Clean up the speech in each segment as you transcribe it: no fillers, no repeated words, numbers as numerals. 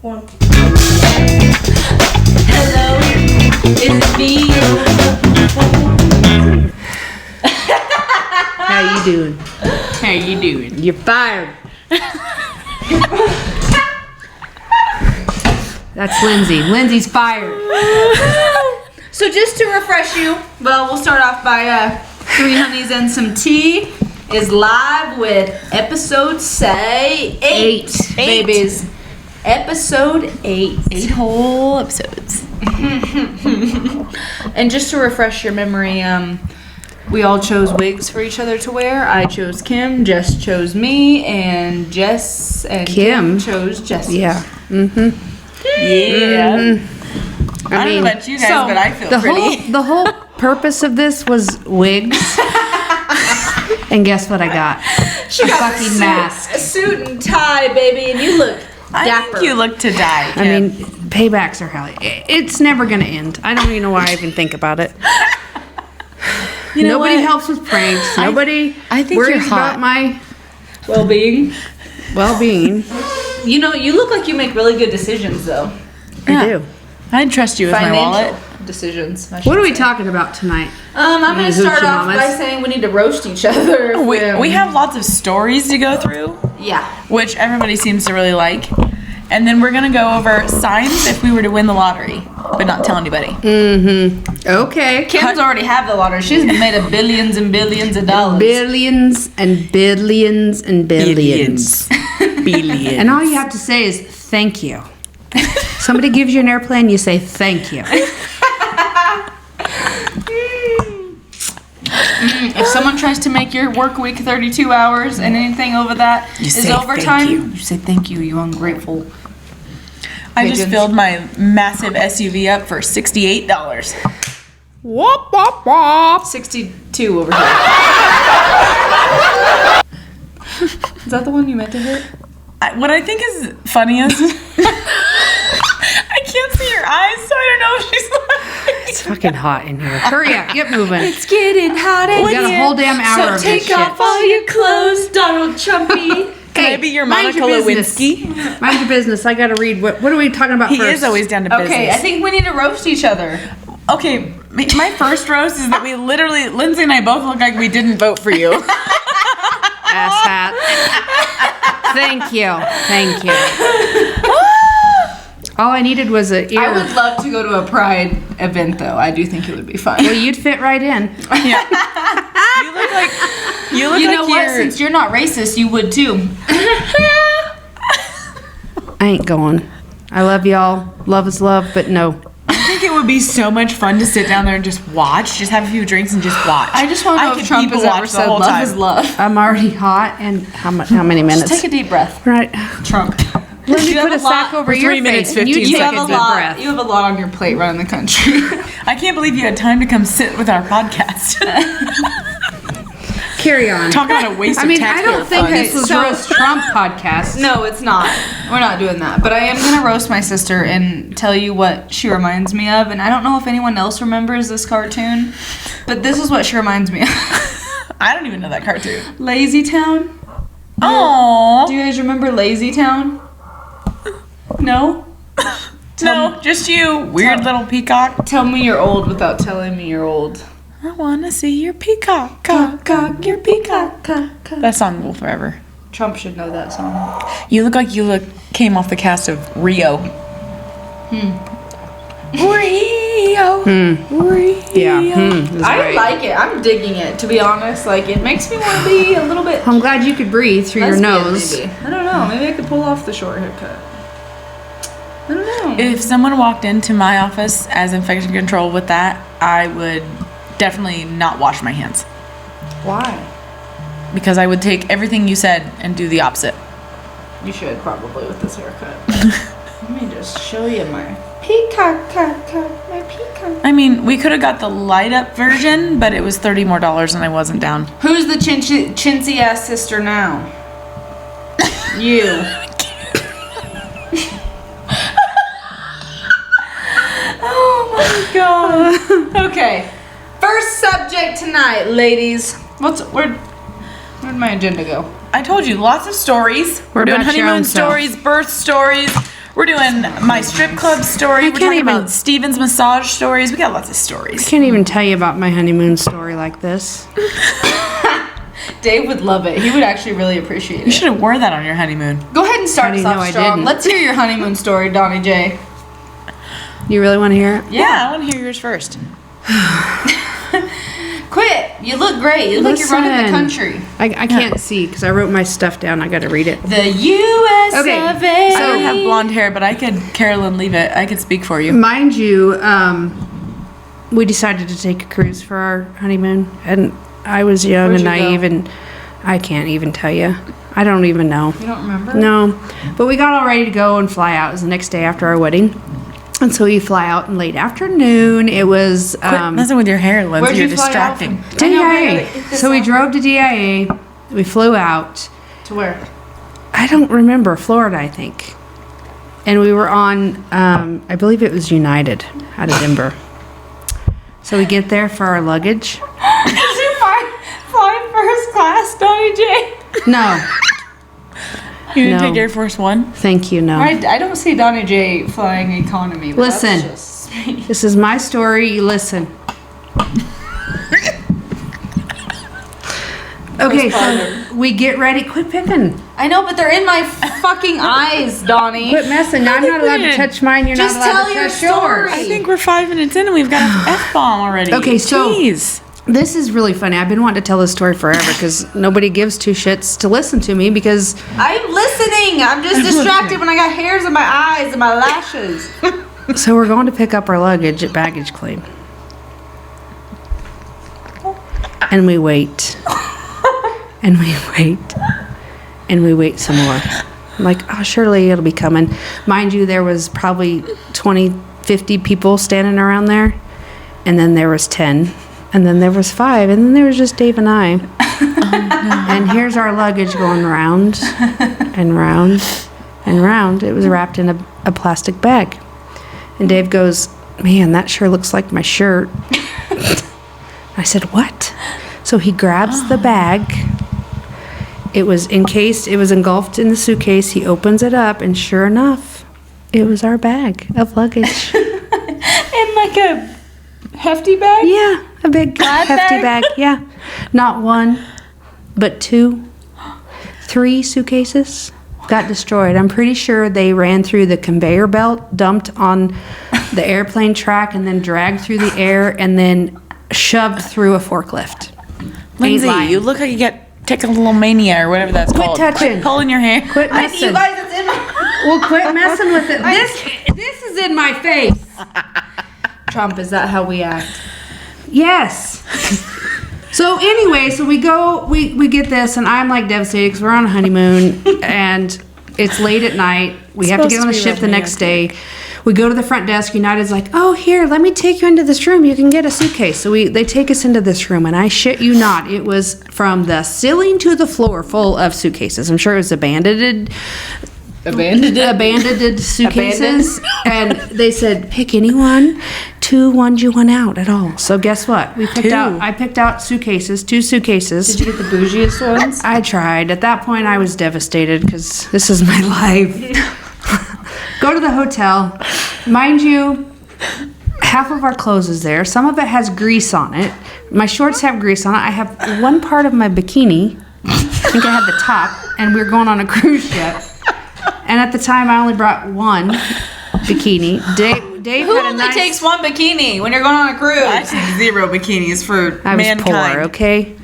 One. Hello, it's me. How you doing? How you doing? You're fired. That's Lindsay. Lindsay's fired. So just to refresh you, well, we'll start off by Three Honeys and Some Tea is live with episode, say, 8. Babies. Episode 8. 8 whole episodes. And just to refresh your memory, we all chose wigs for each other to wear. I chose Kim, Jess chose me, and Jess and Kim chose Jess. Yeah. Mm-hmm. Yeah. Mm-hmm. I don't know about you guys, but I feel pretty. The whole purpose of this was wigs. And guess what I got? She got a mask. A suit and tie, baby, and you look I dapper. think you look to die, Kim. I mean, paybacks are hell. It's never going to end. I don't even know why I even think about it. You know Nobody what? helps with pranks. Nobody I think worries you're hot. about my well-being. well-being. You know, you look like you make really good decisions, though. Yeah. I do. I'd trust you with my wallet. Decisions. What are we talking about tonight? I'm going to start off Hoochie by mamas. saying we need to roast each other. We have lots of stories to go through, Yeah. which everybody seems to really like. And then we're going to go over signs if we were to win the lottery, but not tell anybody. Mm-hmm. Okay. Kim's already have the lottery. She's made a billions and billions of dollars. Billions and billions and billions. Billions. And all you have to say is thank you. Somebody gives you an airplane, you say thank you. If someone tries to make your work week 32 hours and anything over that You is say overtime, thank you. you say thank you, you ungrateful. I just pigeons. filled my massive SUV up for $68. Whoop, whoop, whoop. 62 over here. Is that the one you meant to hit? What I think is funniest, I can't see your eyes, so I don't know if she's laughing. It's fucking hot in here. Hurry up, get moving. It's getting hot in We got a whole damn hour of So take this shit. off all your clothes, Donald Trumpy. Can I be your mind Monica your business. Lewinsky? Mind your business. I gotta read. What are we talking about He first? is always down to business. Okay, I think we need to roast each other. Okay, my first roast is that we literally, Lindsay and I both look like we didn't vote for you. Ass hat. Thank you. Thank you. All I needed was a ear. I would love to go to a Pride event, though. I do think it would be fun. Well, you'd fit right in. Yeah. You look like You know what? you're. Since you're not racist, you would too. I ain't going. I love y'all. Love is love, but no. I think it would be so much fun to sit down there and just watch, just have a few drinks and just watch. I just want to know could if Trump people has ever watch the said whole love time. is love. I'm already hot, and how many minutes? Just take a deep breath. Right. Trump. Let me You put have a a lot- sack over for your 3 minutes, face. and 15 you take have a a deep lot. breath. You have a lot on your plate running the country. I can't believe you had time to come sit with our podcast. Carry on. Talk about a waste I of mean, I taxpayer don't think funds. this was So- Roast Trump podcast. No, it's not. We're not doing that. But I am going to roast my sister and tell you what she reminds me of. And I don't know if anyone else remembers this cartoon, but this is what she reminds me of. I don't even know that cartoon. Lazy Town. Aww. Do you guys remember Lazy Town? No? No, just you, weird little peacock. Tell me you're old without telling me you're old. I wanna see your peacock, cock, cock, your peacock, cock, cock. That song will forever. Trump should know that song. You look like you came off the cast of Rio. Rio. Rio. Yeah. This is I great. like it. I'm digging it, to be honest. Like, it makes me want to be a little bit I'm glad you could breathe through your lesbian, nose. maybe. I don't know. Maybe I could pull off the short haircut. I don't know. If someone walked into my office as infection control with that, I would definitely not wash my hands. Why? Because I would take everything you said and do the opposite. You should probably with this haircut. Let me just show you my peacock, my peacock. I mean, we could have got the light up version, but it was $30 more and I wasn't down. Who's the chintzy ass sister now? You. Oh my god. Okay. First subject tonight, ladies. Where'd my agenda go? I told you, lots of stories. We're doing about your honeymoon own self. stories, birth stories, We're doing my strip club story. We're can't talking even- about Steven's massage stories. We got lots of stories. Can't even tell you about my honeymoon story like this. Dave would love it. He would actually really appreciate You it. should have wore that on your honeymoon. Go ahead and start us How do you know off I strong. didn't? Let's hear your honeymoon story, Donnie J. You really want to hear it? Yeah, I want to hear yours first. Quit. You look great. You look like you're running the Listen. country. I can't see because I wrote my stuff down. I got to read it. The U.S. Okay, of A. I don't have blonde hair, but I could, Carolyn, leave it. I could speak for you. Mind you, we decided to take a cruise for our honeymoon, and I was young Where'd and you go? naive, and I can't even tell you. I don't even know. You don't remember? No, but we got all ready to go and fly out. It was the next day after our wedding. And so we fly out in late afternoon. It was Quit messing with your hair, Lindsay. Where'd You're you fly out distracting. from? I know, we gotta DIA. get this So we out. drove to DIA. We flew out. To where? I don't remember, Florida, I think. And we were on, I believe it was United out of Denver. So we get there for our luggage. Did you fly first class, Donnie J? No, You didn't No. take Air Force One? thank you, no. I don't see Donnie J flying economy. But Listen. That's just me. This is my story. You listen. Okay, so we get ready. Quit picking. I know, but they're in my fucking eyes, Donnie. Quit messing. I'm not allowed to weird. touch mine. You're Just not allowed tell to your touch yours. story. I think we're 5 minutes in and we've got an F-bomb already. Okay, so- Jeez. This is really funny. I've been wanting to tell this story forever because nobody gives two shits to listen to me because I'm listening. I'm just distracted when I got hairs in my eyes and my lashes. so we're going to pick up our luggage at baggage claim. And we wait. And we wait. And we wait some more. I'm like, oh, surely it'll be coming. Mind you, there was probably 20, 50 people standing around there. And then there was 10. And then there was 5. And then there was just Dave and I. And here's our luggage going round and round and round. It was wrapped in a plastic bag. And Dave goes, man, that sure looks like my shirt. I said, what? So he grabs the bag. It was encased, it was engulfed in the suitcase. He opens it up, and sure enough, it was our bag of luggage. In like a hefty bag? Yeah, a big hefty bag. Yeah. Not one, but 2, 3 suitcases got destroyed. I'm pretty sure they ran through the conveyor belt, dumped on the airplane track, and then dragged through the air, and then shoved through a forklift. Lindsay, lying. you look like you get Tickleomania or whatever that's Quit called. touching. Quit pulling your hair. Quit You messing. guys, it's in my... Well, quit messing with it. This is in my face. Trump, is that how we act? Yes. So anyway, so we go, we get this, and I'm like devastated because we're on a honeymoon, and it's late at night. We have to get on the supposed to be ship the next day. We go to the front desk. United's like, oh, here, let me take you into this room. You can get a suitcase. So they take us into this room, and I shit you not, it was from the ceiling to the floor full of suitcases. I'm sure it was abandoned suitcases. And they said, pick any one. 2 ones you want out at all. So guess what? I picked out suitcases, 2 suitcases. Did you get the bougiest ones? I tried. At that point, I was devastated because this is my life. Go to the hotel. Mind you, half of our clothes is there. Some of it has grease on it. My shorts have grease on it. I have one part of my bikini. I think I had the top. And we were going on a cruise ship. And at the time, I only brought 1 bikini. Dave Who had a only nice... takes 1 bikini when you're going on a cruise? I see 0 bikinis for I was mankind. poor, okay?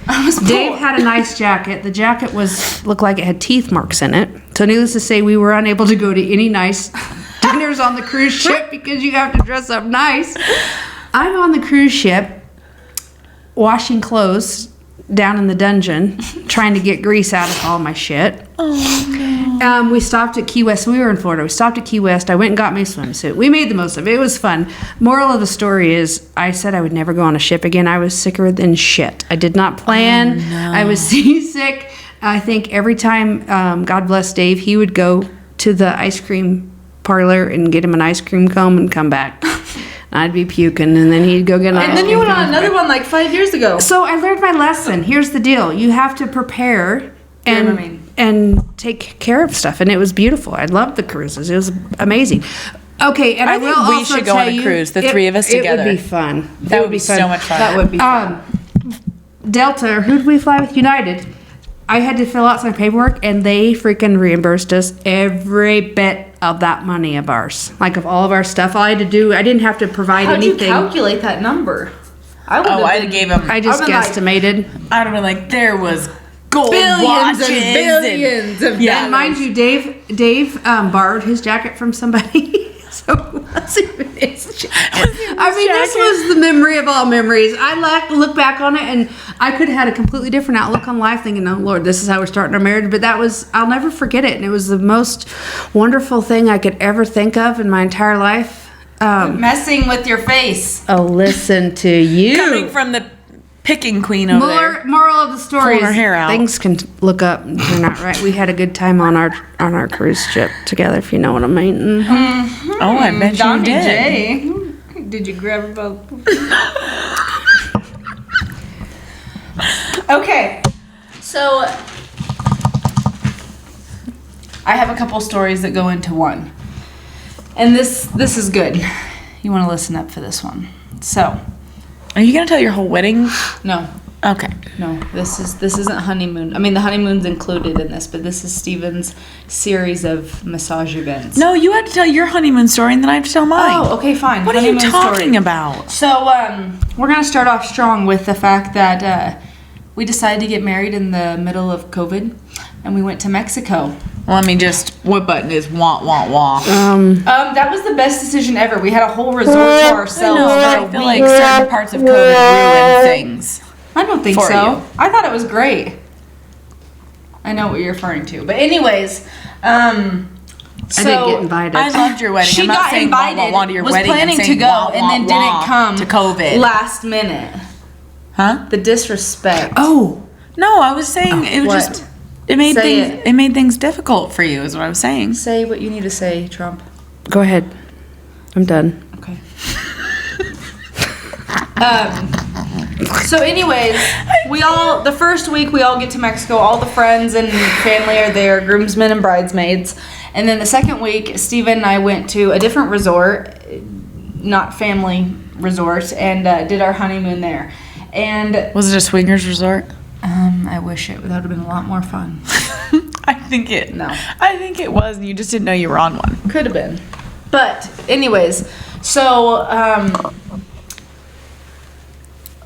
Dave had a nice jacket. The jacket looked like it had teeth marks in it. So needless to say, we were unable to go to any nice dinners on the cruise ship because you have to dress up nice. I'm on the cruise ship washing clothes down in the dungeon, trying to get grease out of all my shit. Oh, no. We stopped at Key West. We were in Florida. We stopped at Key West. I went and got my swimsuit. We made the most of it. It was fun. Moral of the story is I said I would never go on a ship again. I was sicker than shit. I did not plan. Oh, no. I was seasick. I think every time, God bless Dave, he would go to the ice cream parlor and get him an ice cream cone and come back. I'd be puking, and then he'd go get an ice And then cream you went cone. on another one like 5 years ago. So I learned my lesson. Here's the deal. You have to prepare and and take care of stuff, and it was beautiful. I loved the cruises. It was amazing. Okay, and I think will we also should go tell on a you, cruise, the three of us together. It would be fun. That would be so much fun. That would be fun. Delta, who did we fly with? United. I had to fill out some paperwork, and they freaking reimbursed us every bit of that money of ours. Like, of all of our stuff. All I had to do, I didn't have to provide How'd anything. you calculate that number? I gave him. I just guesstimated. I'd have been like, there was gold Billions watches and billions of yeah. And mind you, Dave borrowed his jacket from somebody. So it wasn't even his jacket. This was the memory of all memories. I look back on it, and I could have had a completely different outlook on life, thinking, "Oh Lord, this is how we're starting our marriage." But I'll never forget it, and it was the most wonderful thing I could ever think of in my entire life. Messing with your face. Oh, listen to you. Coming from the picking queen over there. Moral of the story Pulling her hair out. Things can look up and turn out right. We had a good time on our cruise ship together, if you know what I mean. Mm-hmm. Oh, I bet Donnie you did. J. Did you grab her both? Okay, so I have a couple stories that go into one, and this is good. You want to listen up for this one. So, Are you gonna tell your whole wedding? no, Okay. no, this isn't honeymoon. I mean, the honeymoon's included in this, but this is Steven's series of massage events. No, you had to tell your honeymoon story, and then I have to tell mine. Oh, okay, fine. What are you Honeymoon talking story. about? So, we're going to start off strong with the fact that we decided to get married in the middle of COVID, and we went to Mexico. Let me just. What button is wah wah wah? That was the best decision ever. We had a whole resort to ourselves. I feel like certain parts of COVID ruined things. I don't think for so. you. I thought it was great. I know what you're referring to, but anyways, I didn't get invited. I loved your wedding. She I'm not got saying invited, wah, wah, wah to your was wedding planning and to saying go, wah, and wah, then wah didn't come to COVID. last minute. Huh? The disrespect. Oh, No, I was saying it was what? just. It made Say things. It made things difficult for you. Is what I was saying. Say what you need to say, Trump. go ahead. I'm done. Okay. So anyways, the first week we all get to Mexico, all the friends and family are there, groomsmen and bridesmaids. And then the second week, Steven and I went to a different resort, not family resort, and did our honeymoon there. And Was it a swingers resort? I wish that would have been a lot more fun. I think it. No. I think it was, and you just didn't know you were on one. Could have been. But anyways, so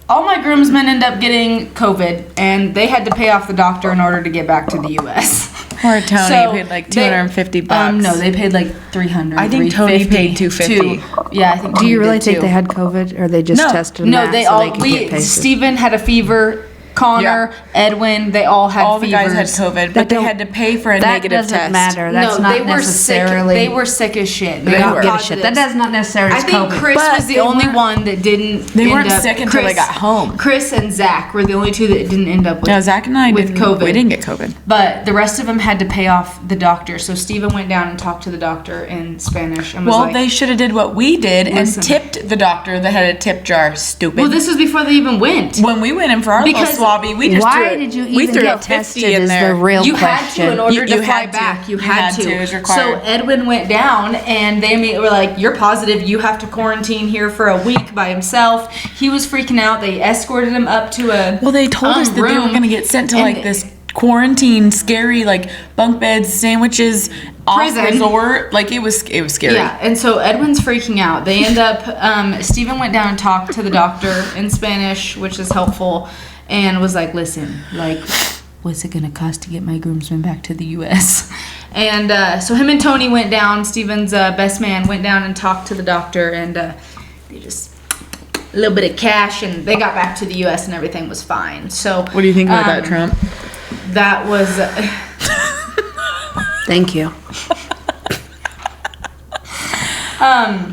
all my groomsmen end up getting COVID, and they had to pay off the doctor in order to get back to the U.S. Poor Tony So paid like they- $250. No, they paid like $300. I think Tony paid $250. Yeah, I think. Do Tony you really did think too. they had COVID, or they just No. tested them No, back they so all. they could get paid? Steven had a fever. Connor, Edwin, they all had All the fevers. guys had COVID, but they had to pay for a That negative doesn't test. matter. That's no, not they were necessarily. sick. They were sick as shit. They don't got give a shit. That positives. does not necessarily. I think COVID. Chris But was the they only weren't- one that didn't. They end weren't up- sick until they got home. Chris and Zach were the only two that didn't end up with. Yeah, Zach and I with didn't. COVID. We didn't get COVID. But the rest of them had to pay off the doctor. So Steven went down and talked to the doctor in Spanish and was Well, like, they should have did what we did Listen. and tipped the doctor that had a tip jar. Stupid. well, this was before they even went. when we went in for our Because little swabby, we just Why threw, did you we even threw get a 50 tested? in Is there. the real You had question. to in order You to fly had to. back. You You had had to. It was So required. Edwin went down, and they immediately were like, "You're positive. You have to quarantine here for a week by himself." He was freaking out. They escorted him up to a Well, they told us that they were room, going to get sent to and like this quarantine, scary, like bunk beds, sandwiches, Prison. off resort. Like it was scary. Yeah, and so Edwin's freaking out. They end up, Steven went down and talked to the doctor in Spanish, which is helpful, and was like, "Listen, like, what's it gonna cost to get my groomsmen back to the U.S.?" And so him and Tony went down, Steven's best man, went down and talked to the doctor, and they just, a little bit of cash, and they got back to the U.S. and everything was fine. So What do you think about that, Trump? that was... Thank you.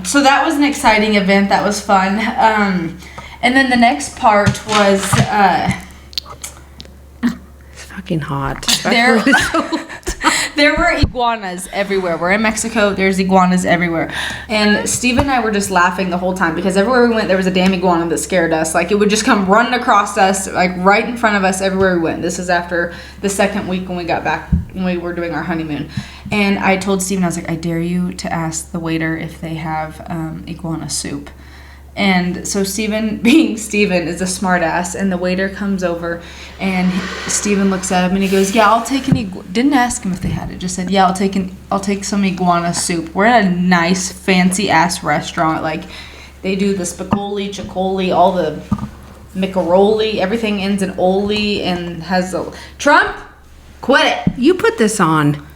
So that was an exciting event. That was fun. And then the next part was It's fucking hot. there. There were iguanas everywhere. We're in Mexico. There's iguanas everywhere. And Steve and I were just laughing the whole time because everywhere we went, there was a damn iguana that scared us. Like, it would just come running across us, like, right in front of us everywhere we went. This is after the second week when we got back, when we were doing our honeymoon. And I told Steven, I was like, I dare you to ask the waiter if they have iguana soup. And so Steven, being Steven, is a smart ass, and the waiter comes over, and Steven looks at him and he goes, yeah, I'll take an didn't ask him if they had it, just said, yeah, I'll take some iguana soup. We're at a nice fancy ass restaurant, like they do the spicoli, chicoli, all the micaroli, everything ends in oli and has a Trump, quit it. You put this on.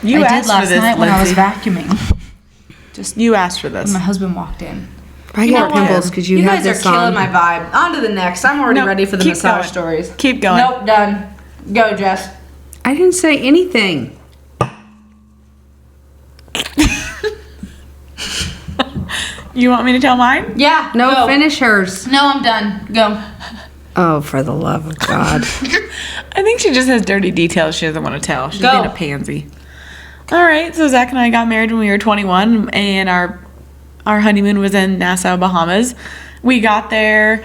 You I asked did last for this, night when I was Lindsay. vacuuming. You asked for this. When my husband walked in. I You know got what? pimples because you You had guys are this killing on. my vibe. On to the next. I'm already Nope, ready for the keep massage going. stories. Keep going. Nope, done. Go, Jess. I didn't say anything. You want me to tell mine? Yeah. No, go. finish hers. No, I'm done. Go. Oh, for the love of God. I think she just has dirty details she doesn't want to tell. She's Go. being a pansy. All right, so Zach and I got married when we were 21, and our honeymoon was in Nassau, Bahamas. We got there,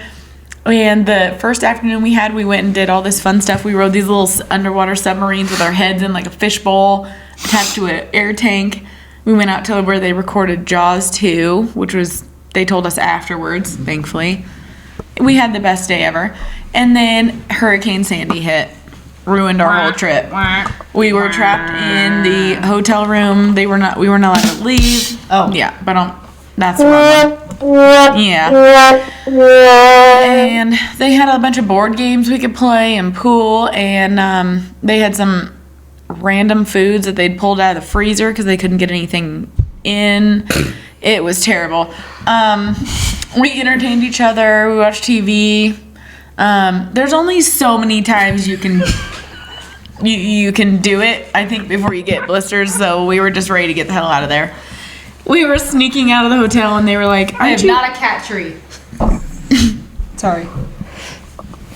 and the first afternoon we went and did all this fun stuff. We rode these little underwater submarines with our heads in like a fishbowl attached to an air tank. We went out to where they recorded Jaws 2, which was, they told us afterwards, thankfully. We had the best day ever. And then Hurricane Sandy hit. Ruined our whole trip. We were trapped in the hotel room. We were not allowed to leave. Oh. Yeah, but that's the wrong one. Yeah. And they had a bunch of board games we could play and pool, and they had some random foods that they'd pulled out of the freezer because they couldn't get anything in. It was terrible. We entertained each other. We watched TV. There's only so many times you can do it, I think, before you get blisters. So we were just ready to get the hell out of there. We were sneaking out of the hotel, and they were like, I "Aren't am you?" not a cat tree. Sorry.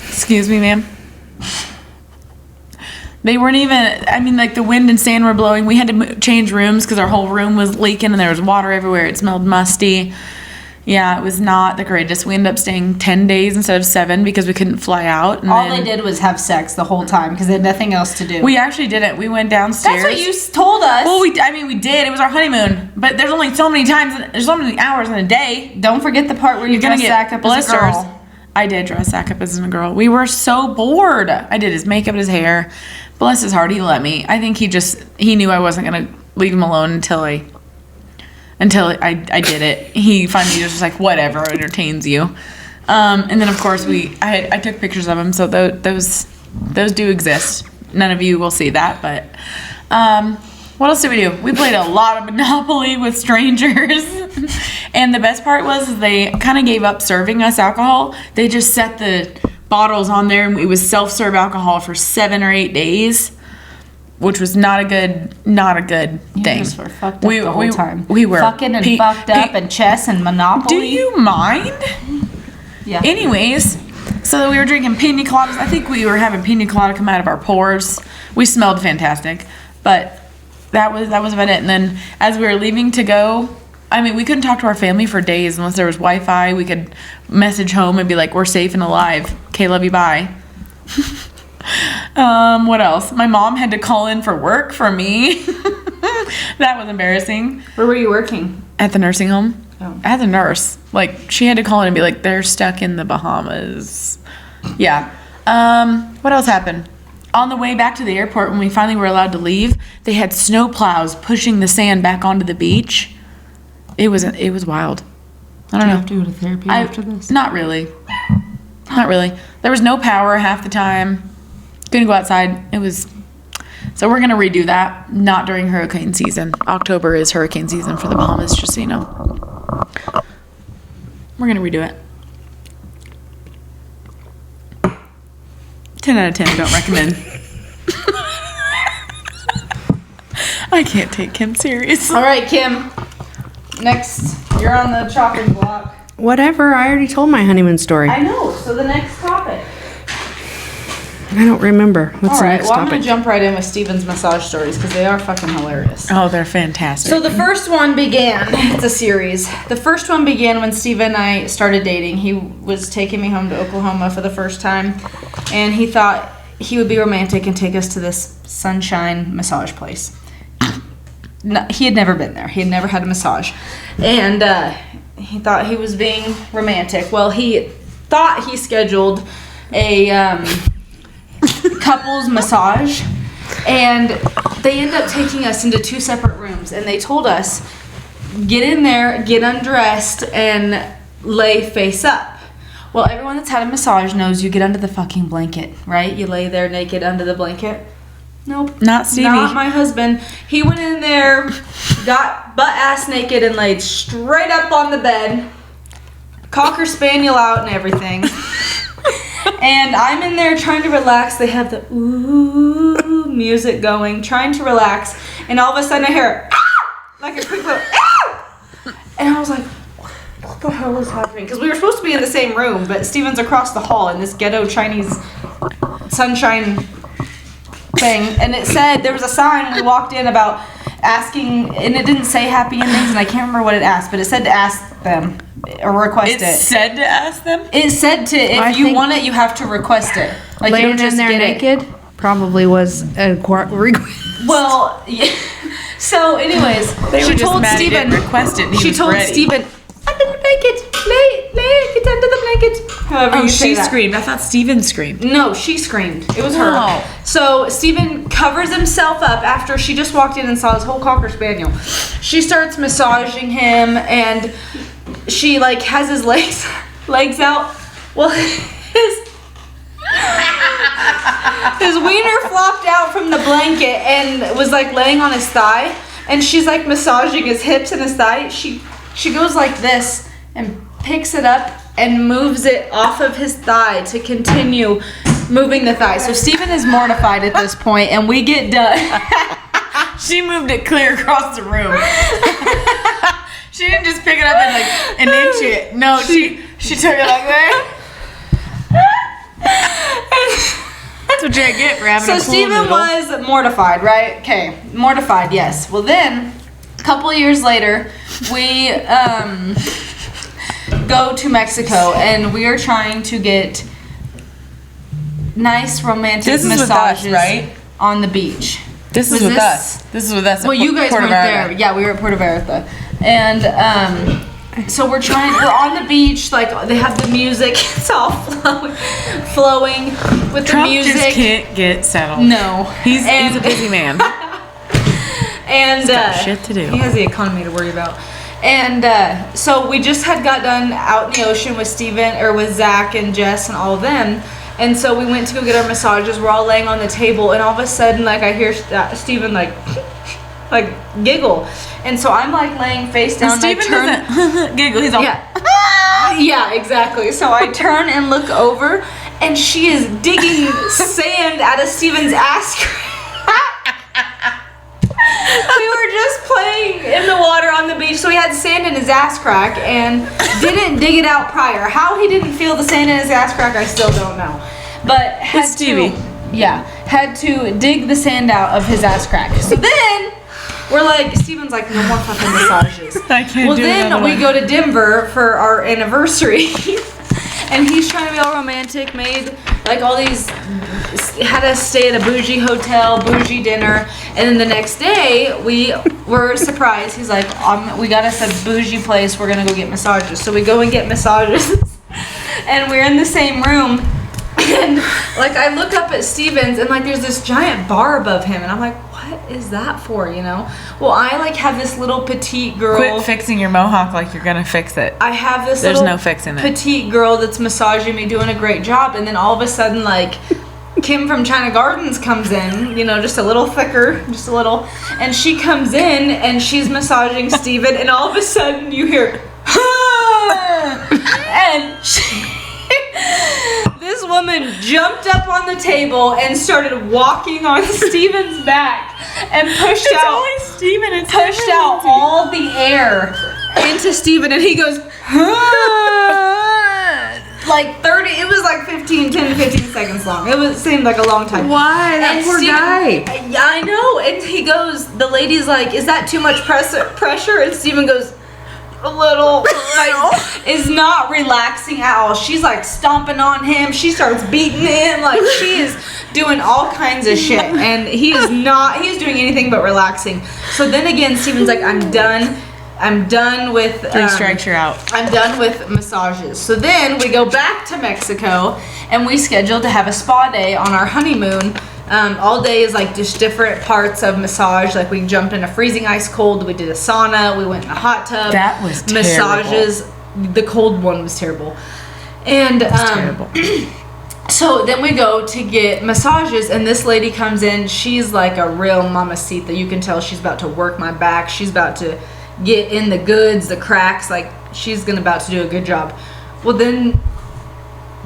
Excuse me, ma'am. They weren't even, I mean, like, the wind and sand were blowing. We had to change rooms because our whole room was leaking and there was water everywhere. It smelled musty. Yeah, it was not the greatest. We ended up staying 10 days instead of 7 because we couldn't fly out. And All then they did was have sex the whole time because they had nothing else to do. we actually didn't. We went downstairs. That's what you told us. Well, we did. It was our honeymoon. But there's only so many times, there's so many hours in a day. Don't forget the part where you're Gonna gonna get sack up blisters. as a girl. I did dress Zach up as a girl. We were so bored. I did his makeup and his hair. Bless his heart, he let me. I think he knew I wasn't gonna leave him alone until I did it. He finally was just like, whatever, entertains you. And then of course I took pictures of him, so those do exist. None of you will see that, but what else did we do? We played a lot of Monopoly with strangers. And the best part was they kind of gave up serving us alcohol. They just set the bottles on there, and it was self-serve alcohol for 7 or 8 days, which was not a good thing. Just were fucked up the whole time. We were fucking and fucked up and chess and Monopoly. Do you mind? Yeah. Anyways, so we were drinking pina coladas. I think we were having pina colada come out of our pores. We smelled fantastic, but that was about it. And then as we were leaving to go, I mean, we couldn't talk to our family for days unless there was Wi-Fi. We could message home and be like, "We're safe and alive. Okay, love you, bye." What else? My mom had to call in for work for me. That was embarrassing. Where were you working? At the nursing home. Oh. As a nurse. Like, she had to call in and be like, "They're stuck in the Bahamas." Yeah. What else happened? On the way back to the airport, when we finally were allowed to leave, they had snow plows pushing the sand back onto the beach. It was wild. I don't know. have to go to therapy after this? Not really. Not really. There was no power half the time. Couldn't go outside. So we're going to redo that. Not during hurricane season. October is hurricane season for the Bahamas, just so you know. We're going to redo it. 10 out of 10, don't recommend. I can't take Kim serious. All right, Kim. Next, you're on the chopping block. Whatever. I already told my honeymoon story. I know. So the next topic. I don't remember. What's All the right, next well, I'm topic? going to jump right in with Steven's massage stories because they are fucking hilarious. Oh, they're fantastic. So the first one began, it's a series. The first one began when Steven and I started dating. He was taking me home to Oklahoma for the first time, and he thought he would be romantic and take us to this sunshine massage place. No, he had never been there. He had never had a massage. And he thought he was being romantic. Well, he thought he scheduled a couples massage, and they ended up taking us into 2 separate rooms, and they told us, get in there, get undressed, and lay face up. Well, everyone that's had a massage knows you get under the fucking blanket, right? You lay there naked under the blanket. Nope. Not Stevie. Not my husband. He went in there, got butt ass naked, and laid straight up on the bed, Cocker Spaniel out and everything. And I'm in there trying to relax. They have the ooh music going, trying to relax. And all of a sudden I hear, ah! Like a quick little, ah! And I was like, what the hell is happening? Because we were supposed to be in the same room, but Steven's across the hall in this ghetto Chinese sunshine thing. And it said, there was a sign when we walked in about asking, and it didn't say happy endings, and I can't remember what it asked, but it said to ask them or request it. It said to ask them? It said to, if you want it, you have to request it. Like, you Laying don't just in there get naked probably was a request. Well, yeah. So, anyways, They she were just told mad he Steven. didn't request it and he She was told ready. Steven, under the blanket, lay, get under the blanket. However Oh, you say she that. screamed. I thought Steven screamed. No, she screamed. It was her. No. So Steven covers himself up after she just walked in and saw his whole Cocker Spaniel. She starts massaging him, and she like has his legs out. Well, his wiener flopped out from the blanket and was like laying on his thigh, and she's like massaging his hips and his thigh. She goes like this and picks it up and moves it off of his thigh to continue moving the thigh. So Steven is mortified at this point, and we get done. She moved it clear across the room. She didn't just pick it up and like an inch it. No, she took it like that. That's what you get for having So a pool Steven noodle. was mortified, right? Okay, mortified, yes. Well then, a couple of years later, we go to Mexico, and we are trying to get nice romantic This is with us, massages right? on the beach. This Was is with this- us. This is with us. Well, you guys Puerto weren't Vallarta. there. Yeah, we were at Puerto Vallarta. And so we're on the beach, like they have the music, it's all flowing with Trump the music. just can't get settled. No. He's And- a busy man. And got shit to do. He has the economy to worry about. And so we just had got done out in the ocean with Steven, or with Zach and Jess and all of them. And so we went to go get our massages. We're all laying on the table, and all of a sudden, like I hear Steven like giggle. And so I'm like laying face down. And Steven and I turn, doesn't giggle. He's all, yeah, exactly. So I turn and look over, and she is digging sand out of Steven's ass crack. We were just playing in the water on the beach, so he had sand in his ass crack and didn't dig it out prior. How he didn't feel the sand in his ass crack, I still don't know. But had It's Stevie. had to dig the sand out of his ass crack. So then we're like, Steven's like, no more fucking massages. I can't Well, do then another we one. go to Denver for our anniversary. And he's trying to be all romantic, made like all these, had us stay at a bougie hotel, bougie dinner, and then the next day we were surprised. He's like, we got us a bougie place, we're gonna go get massages. So we go and get massages, and we're in the same room, and like I look up at Steven's, and like there's this giant bar above him, and I'm like, what is that for, you know? Well, I like have this little petite girl. Quit fixing your mohawk like you're gonna fix it. I have this There's little no fixing it. petite girl that's massaging me, doing a great job, and then all of a sudden, like, Kim from China Gardens comes in, you know, just a little thicker, just a little, and she comes in and she's massaging Steven, and all of a sudden you hear, and this woman jumped up on the table and started walking on Steven's back and pushed It's out always Steven. It's pushed never out Lindsay. all the air into Steven, and he goes, like 30. It was like 10 to 15 seconds long. Seemed like a long time. Why? That poor guy. Yeah, I know. And he goes, the lady's like, is that too much pressure? And Steven goes, a little. Like, is not relaxing at all. She's like stomping on him. She starts beating him. Like, she is doing all kinds of shit. And he's doing anything but relaxing. So then again, Steven's like, I'm done with 3 strikes, you're out. I'm done with massages. So then we go back to Mexico and we scheduled to have a spa day on our honeymoon. All day is like just different parts of massage. Like we jumped in a freezing ice cold. We did a sauna. We went in a hot tub. That was terrible. Massages. The cold one was terrible. And Terrible. so then we go to get massages, and this lady comes in. She's like a real mamacita. You can tell she's about to work my back. She's about to get in the goods, the cracks. Like she's about to do a good job. Well, then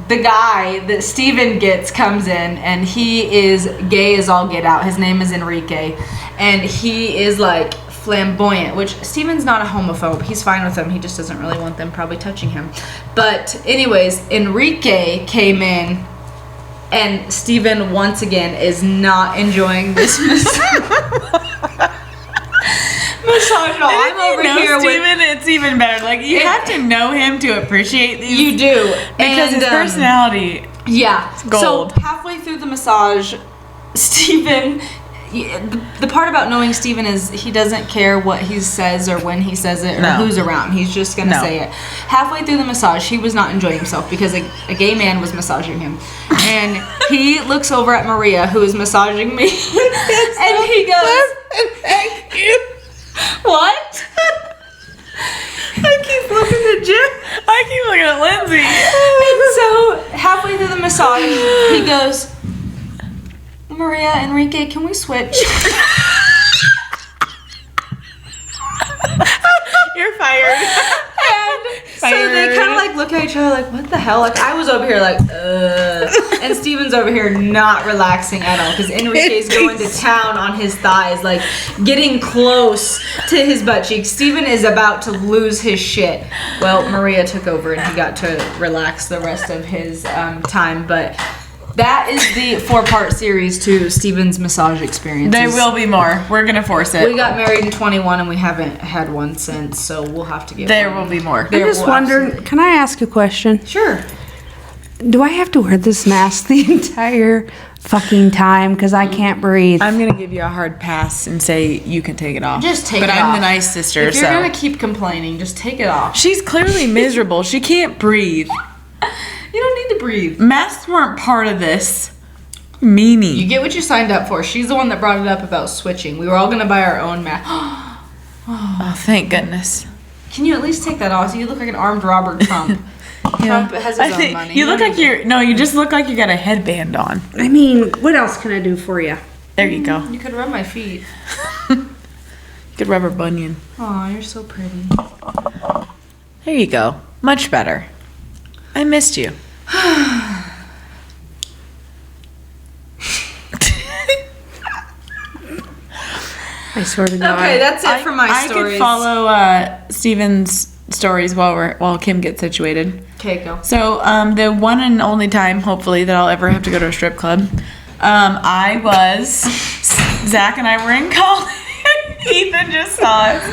the guy that Steven gets comes in, and he is gay as all get out. His name is Enrique, and he is like flamboyant, which Steven's not a homophobe. He's fine with them. He just doesn't really want them probably touching him. But anyways, Enrique came in, and Steven once again is not enjoying this massage at all. I'm over here Steven, it's even better. Like, you have to know him to appreciate these. You do. Because his personality. Yeah. Gold. So halfway through the massage, Steven, the part about knowing Steven is he doesn't care what he says or when he says it or who's around. He's just going to say it. Halfway through the massage, he was not enjoying himself because a gay man was massaging him. And he looks over at Maria, who is massaging me, and he goes, thank you. What? I keep looking at Jim. I keep looking at Lindsay. And so halfway through the massage, he goes, Maria, Enrique, can we switch? You're fired. And so they kind of like look at each other like, what the hell? Like I was over here like, and Steven's over here not relaxing at all because Enrique's going to town on his thighs, like getting close to his butt cheeks. Steven is about to lose his shit. Well, Maria took over and he got to relax the rest of his time, but that is the 4-part series to Steven's massage experiences. There will be more. We're going to force it. We got married in 21 and we haven't had one since, so we'll have to get There one. will be more. I'm just wondering, can I ask a question? Sure. Do I have to wear this mask the entire fucking time? Because I can't breathe. I'm going to give you a hard pass and say you can take it off. Just take but it off. But I'm the nice sister, If you're going to keep complaining, just take it off. She's clearly miserable. She can't breathe. You don't need to breathe. Masks weren't part of this. Meanie. You get what you signed up for. She's the one that brought it up about switching. We were all going to buy our own mask. Oh, thank goodness. Can you at least take that off? So you look like an armed robber Trump. Trump has his own money. You look like you just look like you got a headband on. I mean, what else can I do for you? There you go. You could rub my feet. You could rub her bunion. Aw, you're so pretty. There you go. Much better. I missed you. I swear to God. Okay, that's it for my stories. I could follow Steven's stories while Kim gets situated. Okay, go. So, the one and only time, hopefully, that I'll ever have to go to a strip club, Zach and I were in college. Ethan just saw us.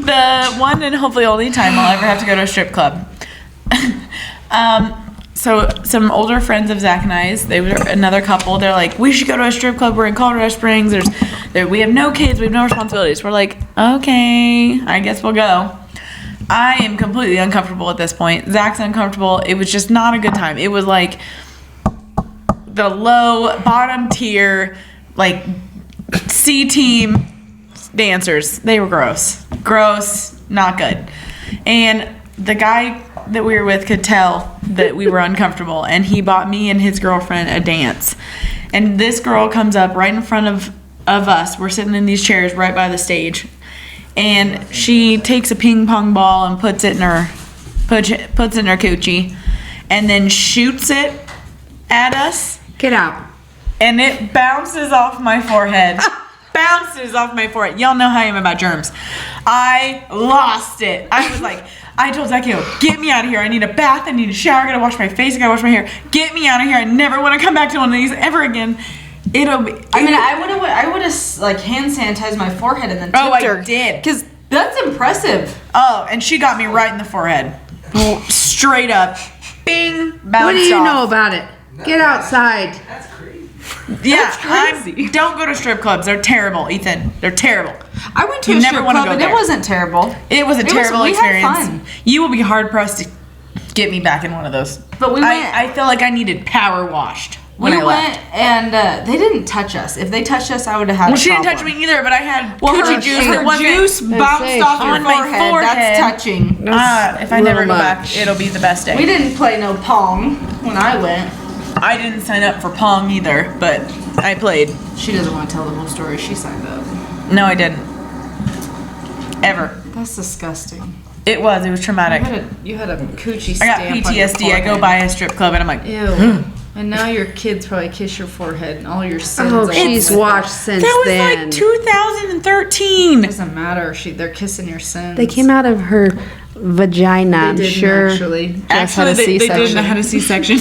The one and hopefully only time I'll ever have to go to a strip club. So some older friends of Zach and I's, they were another couple. They're like, we should go to a strip club. We're in Colorado Springs. We have no kids. We have no responsibilities. We're like, okay, I guess we'll go. I am completely uncomfortable at this point. Zach's uncomfortable. It was just not a good time. It was like the low bottom tier, like C team dancers. They were gross, not good. And the guy that we were with could tell that we were uncomfortable, and he bought me and his girlfriend a dance. And this girl comes up right in front of us. We're sitting in these chairs right by the stage, and she takes a ping pong ball and puts it in her coochie, and then shoots it at us. Get out. And it bounces off my forehead. bounces off my forehead. Y'all know how I am about germs. I lost it. I was like, I told Zacchaeus, get me out of here. I need a bath. I need a shower. I gotta wash my face. I gotta wash my hair. Get me out of here. I never want to come back to one of these ever again. I would have like hand sanitized my forehead and then tipped her. I did. Because that's impressive. Oh, and she got me right in the forehead. Straight up. Bing. Bounced What do you off. know about it? Get outside. That's crazy. Yeah, don't go to strip clubs. They're terrible, Ethan. They're terrible. I went to You a never strip wanna club go and there. it wasn't terrible. It was a terrible we had experience. fun. You will be hard pressed to get me back in one of those. But we went. I feel like I needed power washed when We I left. went and they didn't touch us. If they touched us, I would have had. Well, a she didn't problem. touch me either, but I had Well, coochie her juice that wasn't juice bounced off your on my forehead. forehead. That's touching. If I a never little go back, much. it'll be the best day. We didn't play no pong when I went. I didn't sign up for Pong either, but I played. She doesn't want to tell the whole story. She signed up. No, I didn't. Ever. That's disgusting. It was traumatic. You had a coochie I got stamp on your PTSD. I go forehead. by a strip club and I'm like, Ew. And now your kids probably kiss your forehead and all your sins. Oh, all she's with washed it. since that was then. like 2013. Doesn't matter. They're kissing your sins. They came out of her vagina. I'm didn't sure. actually. Jess Actually, had a they C-section. did have a C-section.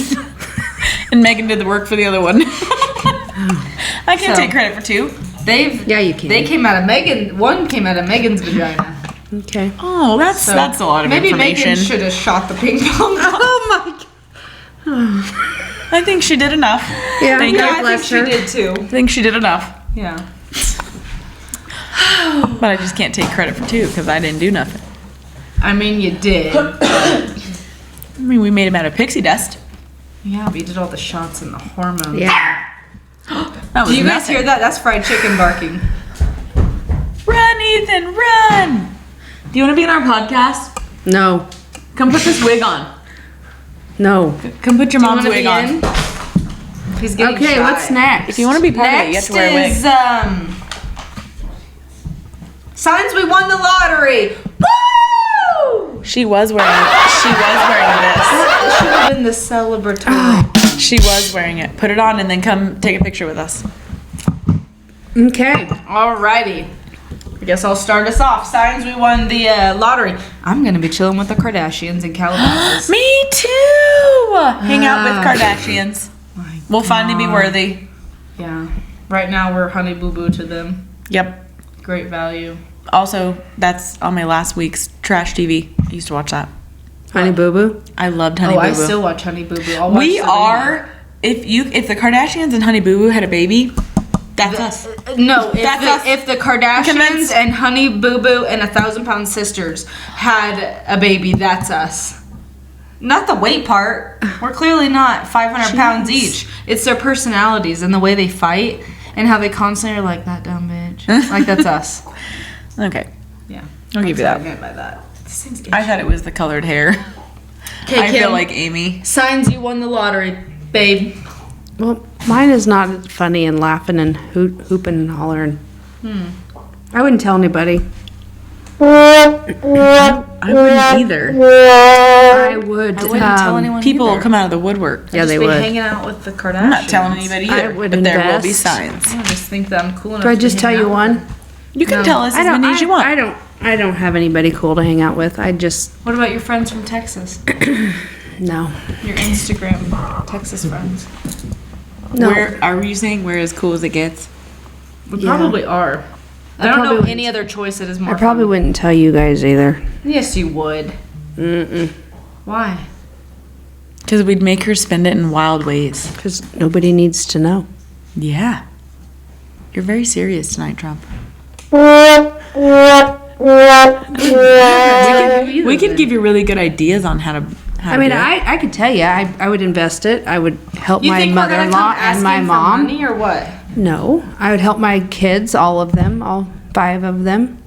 And Megan did the work for the other one. I can't So- take credit for two. Yeah, you can. They came out of Megan. One came out of Megan's vagina. Okay. Oh, that's So a lot of maybe information. Megan should have shot the ping pong ball. Oh my. I think she did enough. Yeah. Thank God you. bless her. She did too. I think she did enough. Yeah. But I just can't take credit for two because I didn't do nothing. I mean, you did. I mean, we made him out of pixie dust. Yeah, but you did all the shots and the hormones. Yeah. That was Do you guys nothing. hear that? That's fried chicken barking. Run, Ethan, run! Do you want to be in our podcast? No. Come put this wig on. No. Come put your mom's Wanna wig be on. in? He's getting Okay, shy. what's next? If you want to be part of it, you have Next to wear a wig. is signs we won the lottery. Woo! She was wearing this. It should have been the celebratory. She was wearing it. Put it on and then come take a picture with us. Okay. Alrighty. I guess I'll start us off. Signs we won the lottery. I'm gonna be chilling with the Kardashians in Calabasas. Me too! Hang out with Kardashians. My We'll finally be God. worthy. Yeah. Right now we're honey boo boo to them. Yep. Great value. Also, that's on my last week's trash TV. I used to watch that. Honey Boo Boo. I loved Honey Oh, I Boo Boo. still watch Honey Boo Boo. I'll watch We Serena. are. If the Kardashians and Honey Boo Boo had a baby, that's us. No, That's us. if the Kardashians Convinced. and Honey Boo Boo and 1,000-pound sisters had a baby, that's us. Not the weight part. We're clearly not 500 pounds each. It's their personalities and the way they fight and how they constantly are like, that dumb bitch. Like, that's us. Okay, Yeah. I'll give you That's what I that. meant by that. This thing's I thought it was the colored hair. Okay, I feel Kim. like Amy. Signs you won the lottery, babe. Well, mine is not funny and laughing and hooping and hollering. I wouldn't tell anybody. I wouldn't either. I would. I wouldn't tell anyone People either. will come out of the woodwork. Yeah, Just they be would. hanging out with the Kardashians. I'm not telling anybody I either, would but there will be invest. signs. I just think that I'm cool enough. Do I to just be tell hanging you out with one? You can No. tell us as many as you want. I don't have anybody cool to hang out with. I just What about your friends from Texas? no. Your Instagram Texas friends? No. Where are you saying we're as cool as it gets? We Yeah. probably are. I don't probably know wouldn't. any other choice that is more I probably fun. wouldn't tell you guys either. Yes, you would. Mm-mm. Why? Because we'd make her spend it in wild ways. Because nobody needs to know. Yeah. You're very serious tonight, Trump. We could give you really good ideas on how to. I mean, I could tell you. I would invest it. I would help You my think we're gonna come mother-in-law and my asking for mom. money or what? No, I would help my kids, all of them, all 5 of them.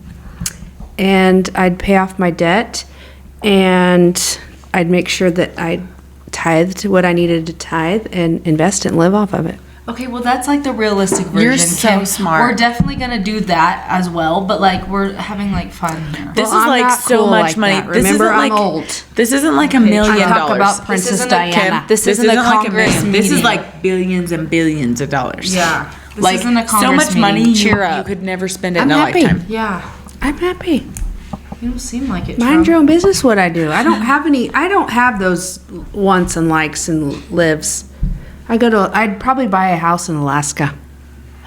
And I'd pay off my debt, and I'd make sure that I tithed what I needed to tithe and invest it and live off of it. Okay, well that's like the realistic version. You're so Kim. smart. We're definitely gonna do that as well, but like we're having like fun here. This Well, is I'm like not so cool much like money. that. This Remember, isn't I'm like old. This isn't like $1 Okay, million I talk dollars. about Princess isn't a Diana. Kim. This isn't a like $1 Congress million. This is meeting. like billions and billions of dollars. Yeah. Like isn't a so Congress much money, meeting. you, Cheer you up. could never spend it I'm in a happy. lifetime. Yeah. I'm happy. You don't seem like it, Mind Trump. your own business. What I do. I don't have those wants and likes and lives. I'd probably buy a house in Alaska.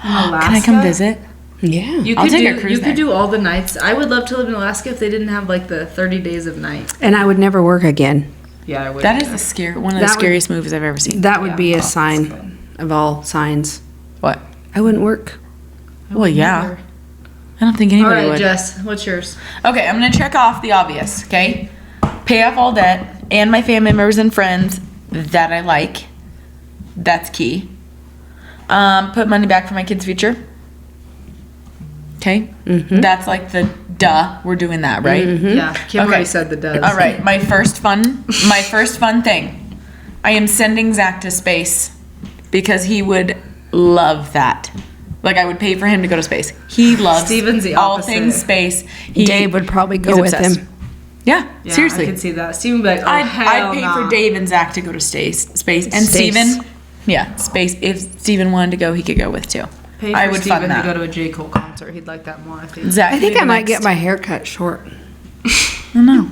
Alaska? Can I come visit? Yeah. You I'll could take a do, cruise you there. could do all the nights. I would love to live in Alaska if they didn't have like the 30 days of night. And I would never work again. Yeah, I would. That is one of the scariest movies I've ever seen. That would be a that's sign good. of all signs. What? I wouldn't work. Well, yeah. I don't think All anybody right, would. Jess, what's yours? Okay, I'm gonna check off the obvious. Okay, pay off all debt and my family members and friends that I like. That's key. Put money back for my kids' future. Okay, that's like the duh. We're doing that, right? Yeah, Kim Okay. already said the does. All right, my first fun thing. I am sending Zach to space because he would love that. Like I would pay for him to go to space. He loves Steven's the all opposite. things space. Dave would probably he's go with obsessed. him. Yeah, Yeah, seriously. I could see that. Steven would be like, oh, I'd hell pay nah. for Dave and Zach to go to space. And Space. Steven, yeah, space. If Steven wanted to go, he could go with too. Pay for I would Steven fund that. to go to a J. Cole concert. He'd like that more, I think. Zach, I think could be I the might next- get my hair cut short. I don't know.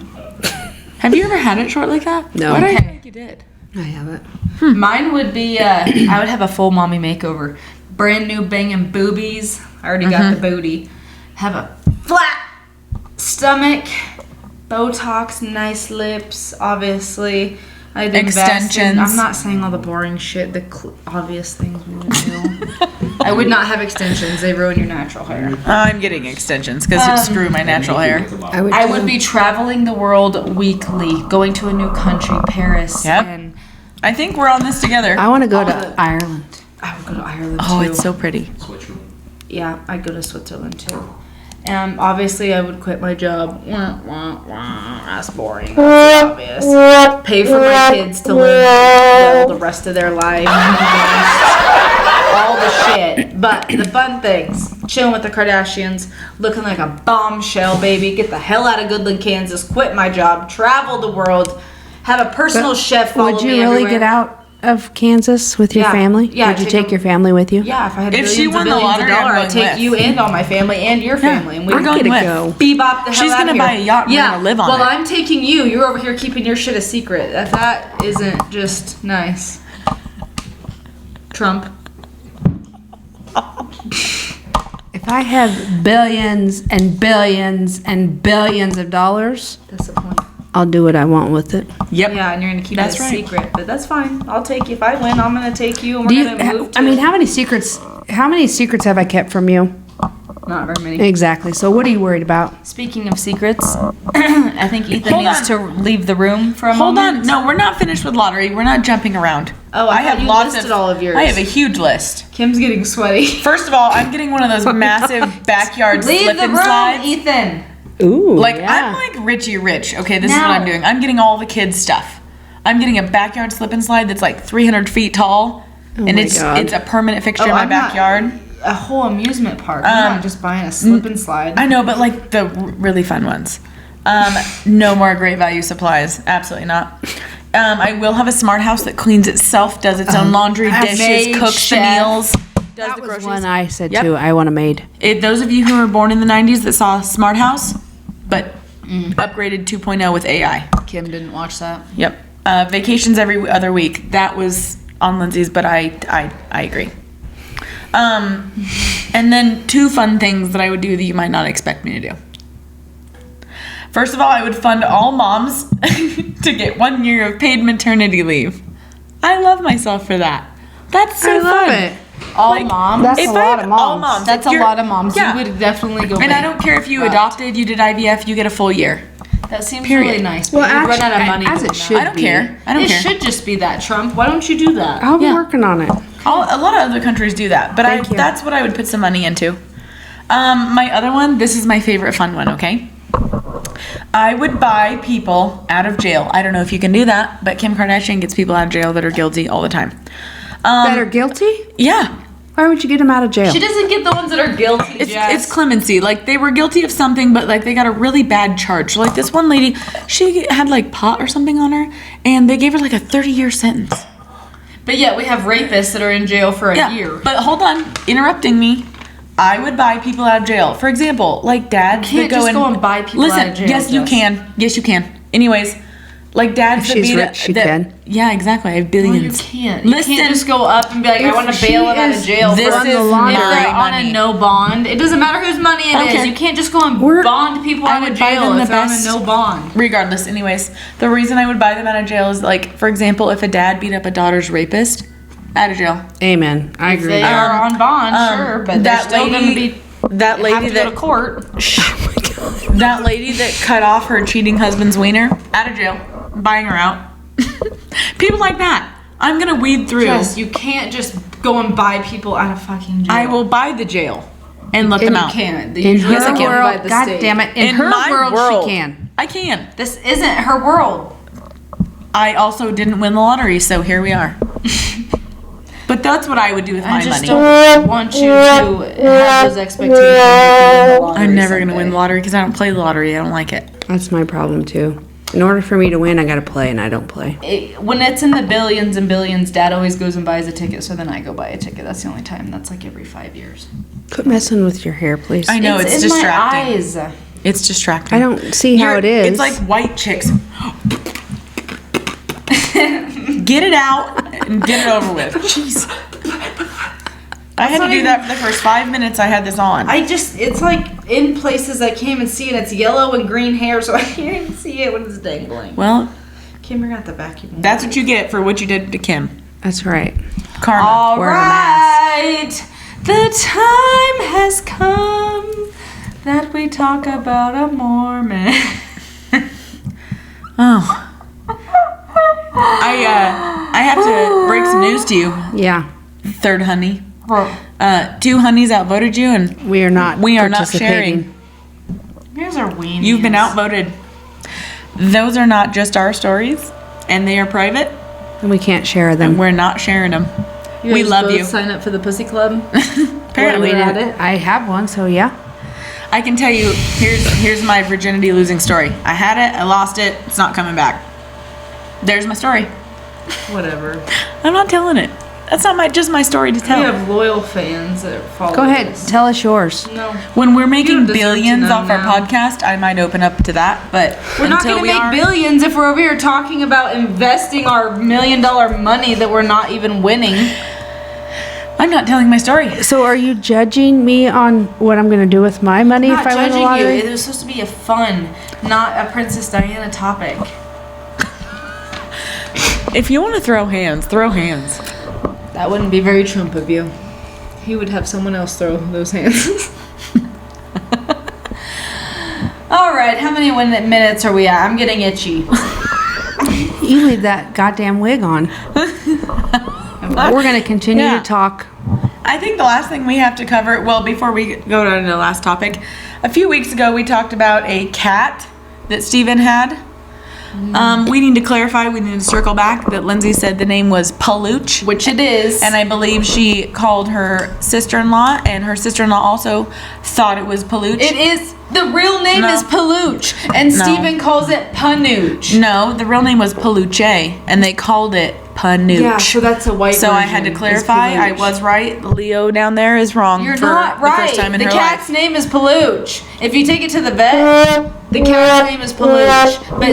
Have you ever had it short like that? No. Why do I Okay. think you did? I haven't. Mine would be, I would have a full mommy makeover. Brand new banging boobies. I already got the booty. Have a flat stomach, Botox, nice lips, obviously. I'd invest in- Extensions. I'm not saying all the boring shit, the obvious things we would do. I would not have extensions. They ruin your natural hair. I'm getting extensions because screw my natural hair. I would be traveling the world weekly, going to a new country, Paris. Yep. And I think we're on this together. I want to go all to the- Ireland. I would go to Ireland too. Oh, it's so pretty. Yeah, I'd go to Switzerland too. Obviously, I would quit my job. Wah, wah, wah. That's boring. That's obvious. Pay for my kids to live well the rest of their life. All the shit. But the fun things. Chilling with the Kardashians. Looking like a bombshell, baby. Get the hell out of Goodland, Kansas. Quit my job. Travel the world. Have a personal chef follow Would you me really everywhere. get out of Kansas with your Yeah. family? Yeah, Would you take take them- your family with you? Yeah, if I had If billions she and won the billions of lottery, I'm dollars, I'd going take with. you and all my family and your family, and we We're going gonna with. go. bebop the hell She's out gonna of here. buy a yacht and we're Yeah, gonna live on well, it. I'm taking you. You're over here keeping your shit a secret. That isn't just nice. Trump. If I had billions and billions and billions of dollars, That's the point. I'll do what I want with it. Yep. Yeah, and you're gonna keep That's it a right. secret, but that's fine. I'll take you. If I win, I'm gonna take you, and Do we're you? gonna move. To, I mean, how many secrets have I kept from you? not very many. Exactly. So what are you worried about? Speaking of secrets, I think Ethan Hold needs to leave the room for a Hold moment. on. No, we're not finished with lottery. We're not jumping around. Oh, I thought you listed all of yours. I have a huge list. Kim's getting sweaty. First of all, I'm getting one of those massive backyard Leave slip the and room, slides. Ethan. Ooh, Like yeah. I'm like Richie Rich. Okay, this is Now- what I'm doing. I'm getting all the kids stuff. I'm getting a backyard slip and slide that's like 300 feet tall, and my it's God. it's a permanent fixture in my I'm not- backyard. A whole amusement park. I'm not just buying a slip and slide. I know, but like the really fun ones. No more Great Value supplies. Absolutely not. I will have a smart house that cleans itself, does its own laundry, dishes, maid, cooks chef. the meals, does That the was groceries. one I said Yep. too. I want a maid. Those of you who were born in the 90s that saw Smart House, but upgraded 2.0 with AI. Kim didn't watch that. Yep. Vacations every other week. That was on Lindsay's, but I agree. And then 2 fun things that I would do that you might not expect me to do. First of all, I would fund all moms to get 1 year of paid maternity leave. I love myself for that. That's so fun. All moms. That's If a I lot have of moms. all moms, That's if a you're- lot of moms. Yeah. You would definitely go. And big. I don't care if you But adopted, you did IVF, you get a full year. That seems Period. really nice. But Well, you'd run out of actually, money. as doing it that. should I don't be. care. I don't It care. should just be that, Trump. Why don't you do that? I'll be Yeah. working on it. A lot of other countries do that, but Thank you. that's what I would put some money into. My other one, this is my favorite fun one, okay? I would buy people out of jail. I don't know if you can do that, but Kim Kardashian gets people out of jail that are guilty all the time. That are guilty? Yeah. Why would you get them out of jail? She doesn't get the ones that are guilty. It's clemency. Like they were guilty of something, but like they got a really bad charge. Like this one lady, she had like pot or something on her, and they gave her like a 30-year sentence. But yet we have rapists that are in jail for a year. But hold on, interrupting me. I would buy people out of jail. For example, like dads You can't that just go and buy people out of jail. Yes, you can. Yes, you can. Anyways, like dads If that she's beat rich, she can. Yeah, exactly. I have No, billions. you can't. Listen, You can't just go up and be like, I If want to she bail him out of is- jail. This for is if laundering they're on money. a no bond. It doesn't matter whose money it is. Okay. You can't just go and We're- bond people I out would of buy jail them the if they're on a best- no bond. regardless, anyways, the reason I would buy them out of jail is like, for example, if a dad beat up a daughter's rapist, out of jail. Amen. I If agree. they are on bond, sure, but they're still going to be that have lady to go to that court. that lady that cut off her cheating husband's wiener, out of jail, buying her out. People like that. I'm gonna weed through. Jess, you can't just go and buy people out of fucking jail. I will buy the jail and let them You out. can't. In Usually her it's given by world, the God state. damn it. In her my world, she can. I can. This isn't her world. I also didn't win the lottery, so here we are. But that's what I would do with I my just money. don't want you to have those expectations. That you win the lottery I'm never gonna win the someday. lottery because I don't play the lottery. I don't like it. That's my problem, too. In order for me to win, I got to play, and I don't play. When it's in the billions and billions, Dad always goes and buys a ticket, so then I go buy a ticket. That's the only time. That's like every 5 years. Quit messing with your hair, please. I know it's in distracting. my eyes. It's distracting. I don't see how it is. It's like white chicks. Get it out and get it over with. Jeez. I had to do that for the first 5 minutes I had this on. It's like in places I can't even see it. It's yellow and green hair, so I can't even see it when it's dangling. Well, Kim, you're at the vacuum. that's what you get for what you did to Kim. That's right. Karma. All Wear a mask. right. The time has come that we talk about a Mormon. Oh. I have to break some news to you, Yeah. third honey. 2 honeys outvoted you, and We are not we are not participating. sharing. Here's our weenies. You've been outvoted. Those are not just our stories, and they are private, And we can't share and them. we're not sharing them. You we guys love both you. Sign up for the Pussy Club. Apparently, While we're at it. I have one, so yeah. I can tell you. Here's my virginity losing story. I had it. I lost it. It's not coming back. There's my story. Whatever. I'm not telling it. That's not just my story to We tell. have loyal fans that follow Go ahead. us. Tell us yours. No. When we're You making don't deserve to billions know off our now. podcast, I might open up to that. But We're not until going we to make are, billions if we're over here talking about investing our $1 million money that we're not even winning. I'm not telling my story. So are you judging me on what I'm going to do with my money I'm if not I win the judging you. lottery? It was supposed to be a fun, not a Princess Diana topic. If you want to throw hands, throw hands. That wouldn't be very Trump of you. He would have someone else throw those hands. All right, how many minutes are we at? I'm getting itchy. You leave that goddamn wig on. We're going to continue Yeah. to talk. I think the last thing we have to cover, well, before we go to the last topic, a few weeks ago we talked about a cat that Steven had. We need to clarify, we need to circle back that Lindsay said the name was Palooch. Which it is. And I believe she called her sister-in-law, and her sister-in-law also thought it was Palooch. It is. The real name No. is Palooch, and No. Steven calls it Panooch. No, the real name was Paluche, and they called it Panooch. Yeah, so that's a white So I had to version, clarify. is I Palooch. was right. Leo down there is wrong. You're for not the right. first time in The her cat's life. name is Palooch. If you take it to the vet, the cat's name is Palooch. But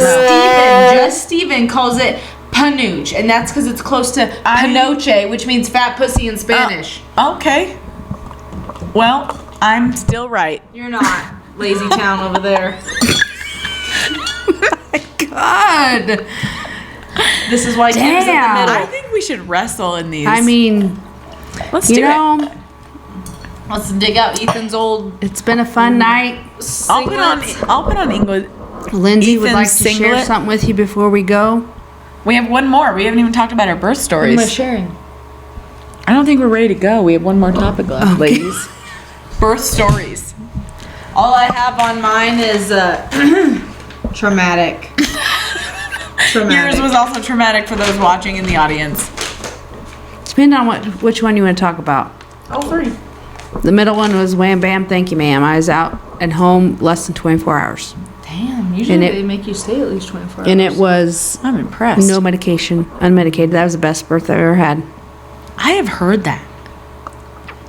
just Steven calls it Panooch, and that's because it's close to Panoche, which means fat pussy in Spanish. Okay. Well, I'm still right. You're not. Lazy town over there. God. This is why Kim's in the Damn. I middle. think we should wrestle in these. I mean, let's do you know, Let's dig out Ethan's old it's been a fun night. it. I'll put on English. Lindsay would like Ethan's to share singlet. something with you before we go. We have one more. We haven't even talked about our birth What stories. am I sharing? I don't think we're ready to go. We have one more topic left, ladies. Birth stories. All I have on mine is traumatic. Yours was also traumatic for those watching in the audience. Depending on which one you want to talk about. Oh, 3. The middle one was wham bam, thank you ma'am. I was out and home less than 24 hours. Damn, Usually And it- they make you stay at least 24 hours. And it was I'm impressed. no medication, unmedicated. That was the best birth I've ever had. I have heard that.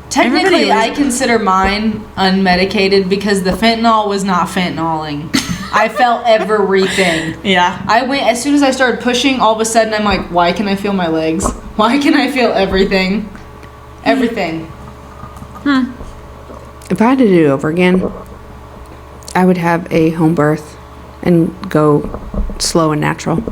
Technically, Everybody I consider mine unmedicated because the fentanyl was not fentanyling. I felt everything. Yeah. I went, as soon as I started pushing, all of a sudden I'm like, why can I feel my legs? Why can I feel everything? Everything. If I had to do it over again, I would have a home birth and go slow and natural.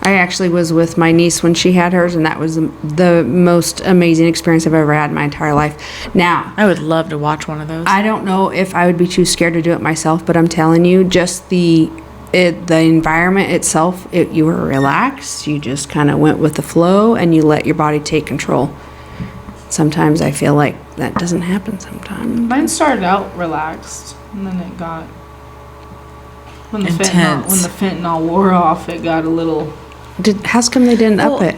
I actually was with my niece when she had hers, and that was the most amazing experience I've ever had in my entire life. Now, I would love to watch one of those. I don't know if I would be too scared to do it myself, but I'm telling you, just the environment itself, you were relaxed. You just kind of went with the flow, and you let your body take control. Sometimes I feel like that doesn't happen sometimes. Mine started out relaxed, and then it got... When the Intense. fentanyl wore off, it got a little... How's come they didn't up it?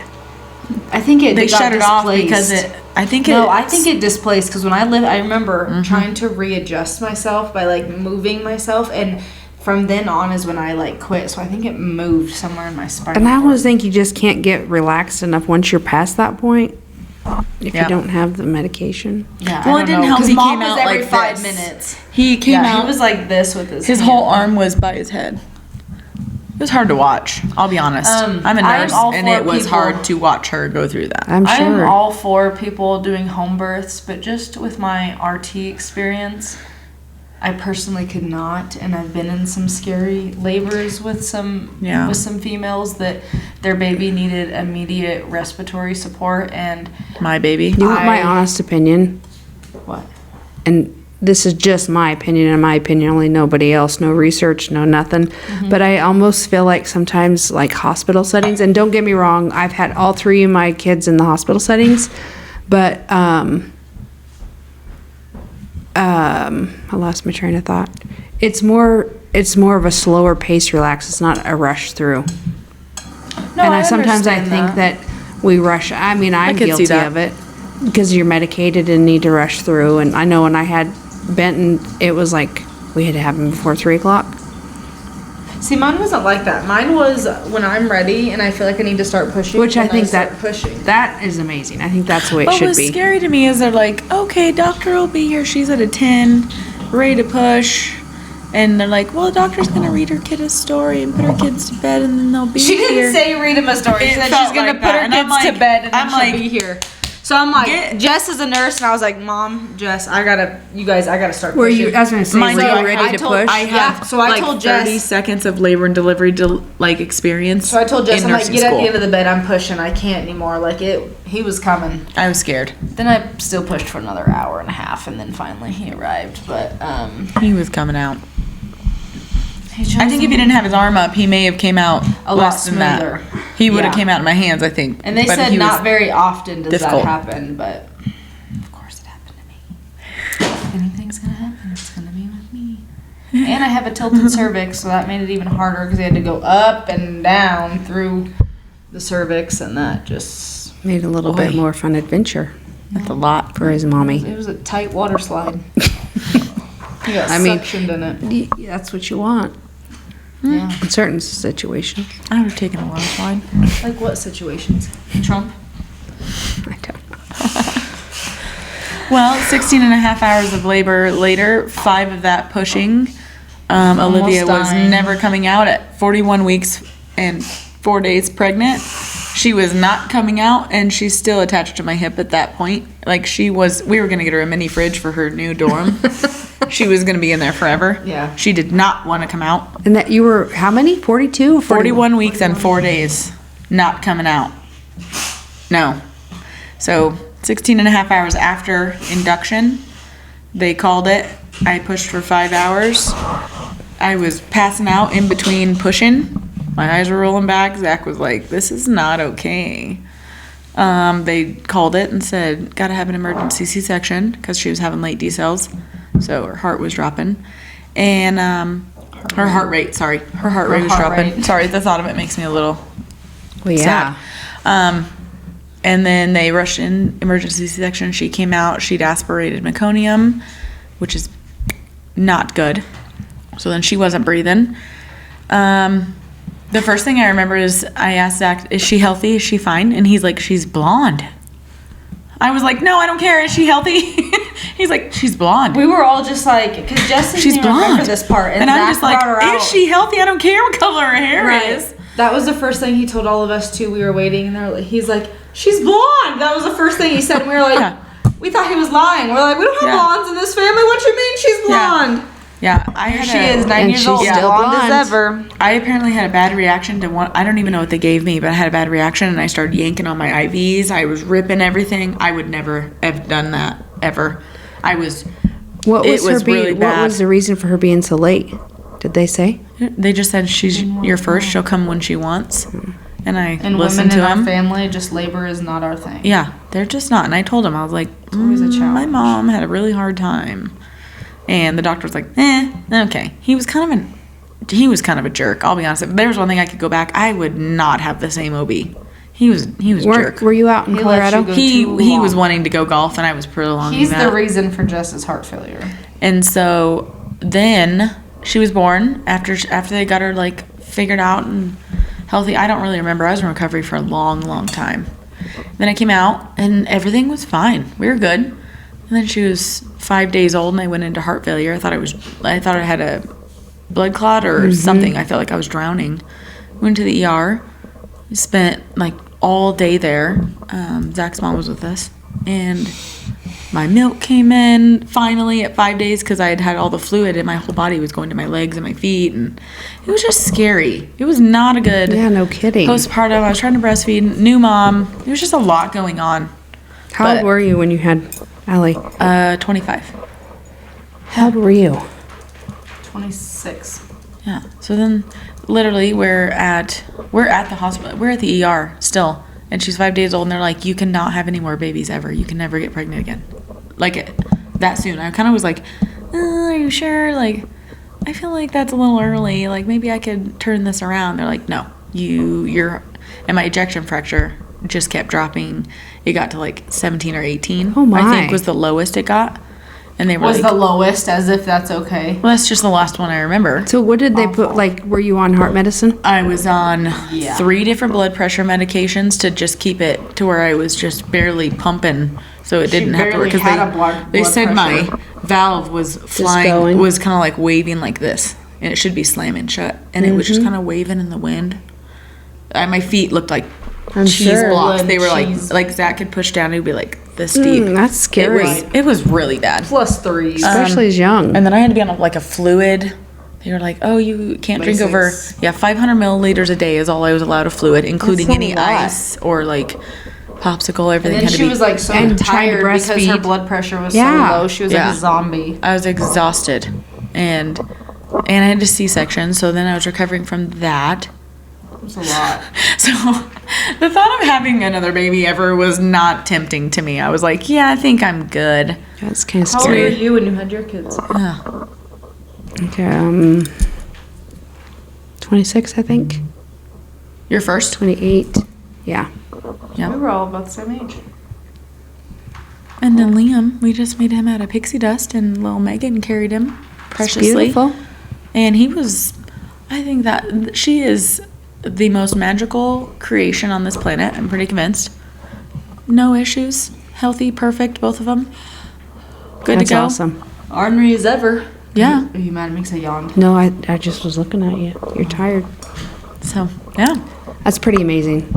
I think they got shut it off displaced. because it. I think it. No, I think it displaced because when I remember trying to readjust myself by like moving myself, and from then on is when I like quit. So I think it moved somewhere in my spine. And I always think you just can't get relaxed enough once you're past that point if Yeah. you don't have the medication. Yeah, Well, I it don't didn't know, help 'cause he Mom came was out every like 5 this. minutes. He came Yeah, out. he was like this with his His hand. whole arm was by his head. It was hard to watch. I'll be honest. I'm a I'm nurse, all and for it was people- hard to watch her go through that. I'm I'm sure. all for people doing home births, but just with my RT experience, I personally could not, and I've been in some scary labors with some females that their baby needed immediate respiratory support, and My baby. You want my I- honest opinion? what? And this is just my opinion, and my opinion only, nobody else, no research, no nothing. But I almost feel like sometimes, like hospital settings, and don't get me wrong, I've had all 3 of my kids in the hospital settings, but I lost my train of thought. It's more of a slower pace relax. It's not a rush through. No, And I sometimes I understand think that we rush. I mean, I'm could see guilty that. of it because you're medicated and need to rush through. And I know when I had Benton, it was like we had to have him before 3 o'clock. See, mine wasn't like that. Mine was when I'm ready and I feel like I need to start pushing. Which I then think start that pushing. that is amazing. I think that's the way it What should was be. scary to me is they're like, okay, doctor will be here. She's at a 10, ready to push. And they're like, well, the doctor's going to read her kid a story and put her kids to bed and then they'll be She here. didn't say read him a story. She It said felt she's gonna like put that. her And I'm kids to like- bed and I'm then she'll like, be here. So I'm like, Get- Jess is a nurse, and I was like, Mom, Jess, I gotta start. Were pushing. you? I was going to say, Mind were you, you I ready to told- push? I have Yeah, so I like told 30 Jess- seconds of labor and delivery experience. So I told Jess, in I'm like, nursing get at school. the end of the bed. I'm pushing. I can't anymore. Like he was coming. I was scared. Then I still pushed for another hour and a half, and then finally he arrived. But He was coming out. he chose I think if he didn't have his arm up, he may have came out A lot less than that. smoother. He would have Yeah. came out in my hands, I think. And they But said he was- not very often does difficult. that happen, but of course it happened to me. If anything's gonna happen, it's gonna be with me. And I have a tilted cervix, so that made it even harder because they had to go up and down through the cervix, and that just Made a little bit Boy. more fun adventure That's a lot. for his mommy. it was a tight water slide. He got I mean- suctioned in it. That's what you want Yeah. in certain situations. I would have taken a water slide. Like what situations? Trump? I don't know. Well, 16 and a half hours of labor later, 5 of that pushing. Olivia was dying. never coming out at 41 weeks and 4 days pregnant. She was not coming out, and she's still attached to my hip at that point. Like we were going to get her a mini fridge for her new dorm. She was going to be in there forever. Yeah. She did not want to come out. And that you were how many? 42 or 41 weeks and 4 days not coming out. No. So 16 and a half hours after induction, they called it. I pushed for 5 hours. I was passing out in between pushing. My eyes were rolling back. Zach was like, this is not okay. They called it and said, gotta have an emergency C-section because she was having late decels. So her heart was dropping. And her heart rate was dropping. rate. Sorry, the thought of it makes me a little Well, yeah. sad. And then they rushed in emergency C-section. She came out. She'd aspirated meconium, which is not good. So then she wasn't breathing. The first thing I remember is I asked Zach, is she healthy? Is she fine? And he's like, she's blonde. I was like, no, I don't care. Is she healthy? He's like, she's blonde. We were all just like, because Jess didn't even remember this part. And I'm just like, is she healthy? I don't care what color her hair is. That was the first thing he told all of us too. We were waiting, and he's like, she's blonde. That was the first thing he said. And we were like, we thought he was lying. We're like, we don't have blondes in this family. What you mean she's blonde? Yeah, she is 9 years old, still blonde as ever. I apparently had a bad reaction to one. I don't even know what they gave me, but I had a bad reaction, and I started yanking on my IVs. I was ripping everything. I would never have done that ever. What was the reason for her being so late? Did they say? They just said she's your first. She'll come when she wants. And I listened women to in our them. family, just labor is not our thing. Yeah, they're just not. And I told him, I was like, always a challenge. My mom had a really hard time. And the doctor was like, okay. He was kind of a jerk. I'll be honest. If there was one thing I could go back, I would not have the same OB. He was a jerk. Were you out in Colorado? He was wanting to go golf, and I was prolonging He's that. the reason for Jess's heart failure. And so then she was born after they got her like figured out and healthy. I don't really remember. I was in recovery for a long, long time. Then I came out, and everything was fine. We were good. And then she was 5 days old, and I went into heart failure. I thought I had a blood clot or something. I felt like I was drowning. Went to the ER. Spent like all day there. Zach's mom was with us, and my milk came in finally at 5 days because I had all the fluid, and my whole body was going to my legs and my feet, and it was just scary. It was not a good no kidding postpartum. I was trying to breastfeed, new mom. There was just a lot going on. How old were you when you had Allie? 25. How old were you? 26. Yeah. So then, literally, we're at the hospital. We're at the ER still, and she's 5 days old, and they're like, "You cannot have any more babies ever. You can never get pregnant again." Like that soon. I kind of was like, "Are you sure?" Like, I feel like that's a little early. Like maybe I could turn this around. They're like, "No, you're," and my ejection fraction just kept dropping. It got to like 17 or 18. Oh my! I think was the lowest it got. And they were the lowest, as if that's okay. Well, that's just the last one I remember. So what did they put, like, were you on heart medicine? I was on 3 different blood pressure medications to just keep it to where I was just barely pumping, so it didn't have to work. Because they said my valve was flying, was kind of like waving like this, and it should be slamming shut, and it was just kind of waving in the wind. My feet looked like cheese blocks. They were like Zach could push down, it'd be like this deep. That's scary. It was really bad. +3. Especially as young. And then I had to be on like a fluid. They were like, oh, you can't drink over 500 milliliters a day is all I was allowed of fluid, including any ice or like popsicle. Everything and then had to she be. was like so tired because her blood pressure was so low. She was like a zombie. I was exhausted, and I had a C-section. So then I was recovering from that. It was a lot. So the thought of having another baby ever was not tempting to me. I was like, yeah, I think I'm good. That's kind of scary. scary. How old were you when you had your kids? Okay, 26, I think. Your first? 28. Yeah. We were all about the same age. And then Liam, we just made him out of pixie dust, and little Megan carried him preciously. It's beautiful. And he was, I think that she is the most magical creation on this planet. I'm pretty convinced. No issues. Healthy, perfect, both of them. Good to go. That's awesome. Ornery as ever. Yeah. Are you mad at me because I yawned? No, I just was looking at you. You're tired. So, yeah. That's pretty amazing.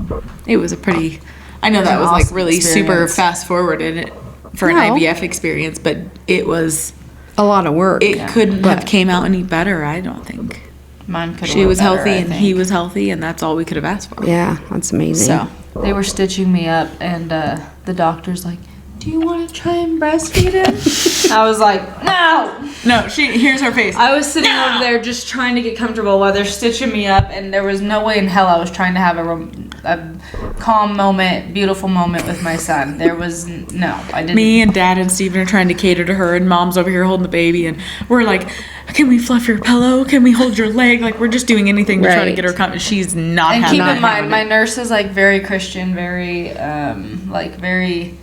It was a pretty, I know that was like really super fast forwarded for an IVF experience, but it was a lot of work. It couldn't have came out any better, I don't think. Mine could have. She was healthy and he was healthy, and that's all we could have asked for. Yeah, that's amazing. So they were stitching me up, and the doctor's like, "Do you want to try and breastfeed him?" I was like, "No." No, here's her face. I was sitting over there just trying to get comfortable while they're stitching me up, and there was no way in hell I was trying to have a calm moment, beautiful moment with my son. There was I didn't. Me and Dad and Steven are trying to cater to her, and Mom's over here holding the baby, and we're like, "Can we fluff your pillow? Can we hold your leg?" Like, we're just doing anything to try to get her comfortable. She's not. And keep in mind, my nurse is like very Christian, very very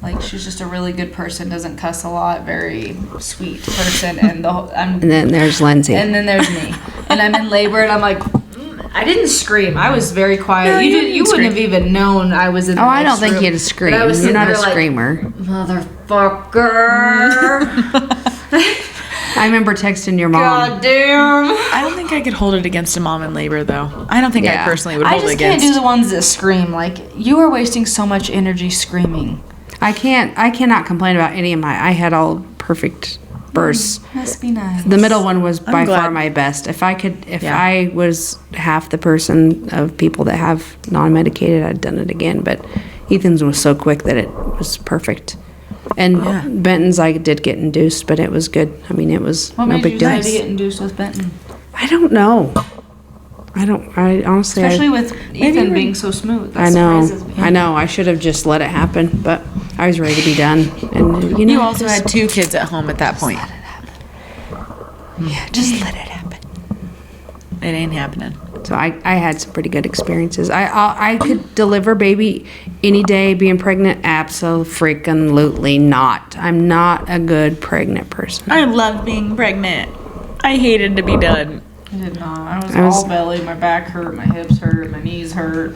Like, she's just a really good person, doesn't cuss a lot, very sweet person, and And then there's Lindsay. and then there's me, and I'm in labor, and I'm like, I didn't scream. I was very quiet. No, You wouldn't have even known I was in the I don't next think room. you'd scream. But I was You're sitting not a there like, screamer. Motherfucker. I remember texting your mom. God damn. I don't think I could hold it against a mom in labor, though. I don't think I Yeah. personally would I hold it just can't against. do the ones that scream. Like, you are wasting so much energy screaming. I cannot complain about any of my. I had all perfect bursts. Must be nice. The middle one was by glad. far my best. If Yeah. I was half the person of people that have non-medicated, I'd done it again. But Ethan's was so quick that it was perfect. And Yeah. Benton's, I did get induced, but it was good. I mean, it was What no made big you deal. decide to get induced with Benton? I don't know. I honestly. Especially with Ethan you being so smooth. That I know. surprises me. I know. I should have just let it happen, but I was ready to be done. And you know, You also had 2 kids at home at that point. yeah, just let it happen. It ain't happening. So I had some pretty good experiences. I could deliver baby any day. Being pregnant, absolutely not. I'm not a good pregnant person. I love being pregnant. I hated to be done. I did not. I was I was- all belly. My back hurt. My hips hurt. My knees hurt.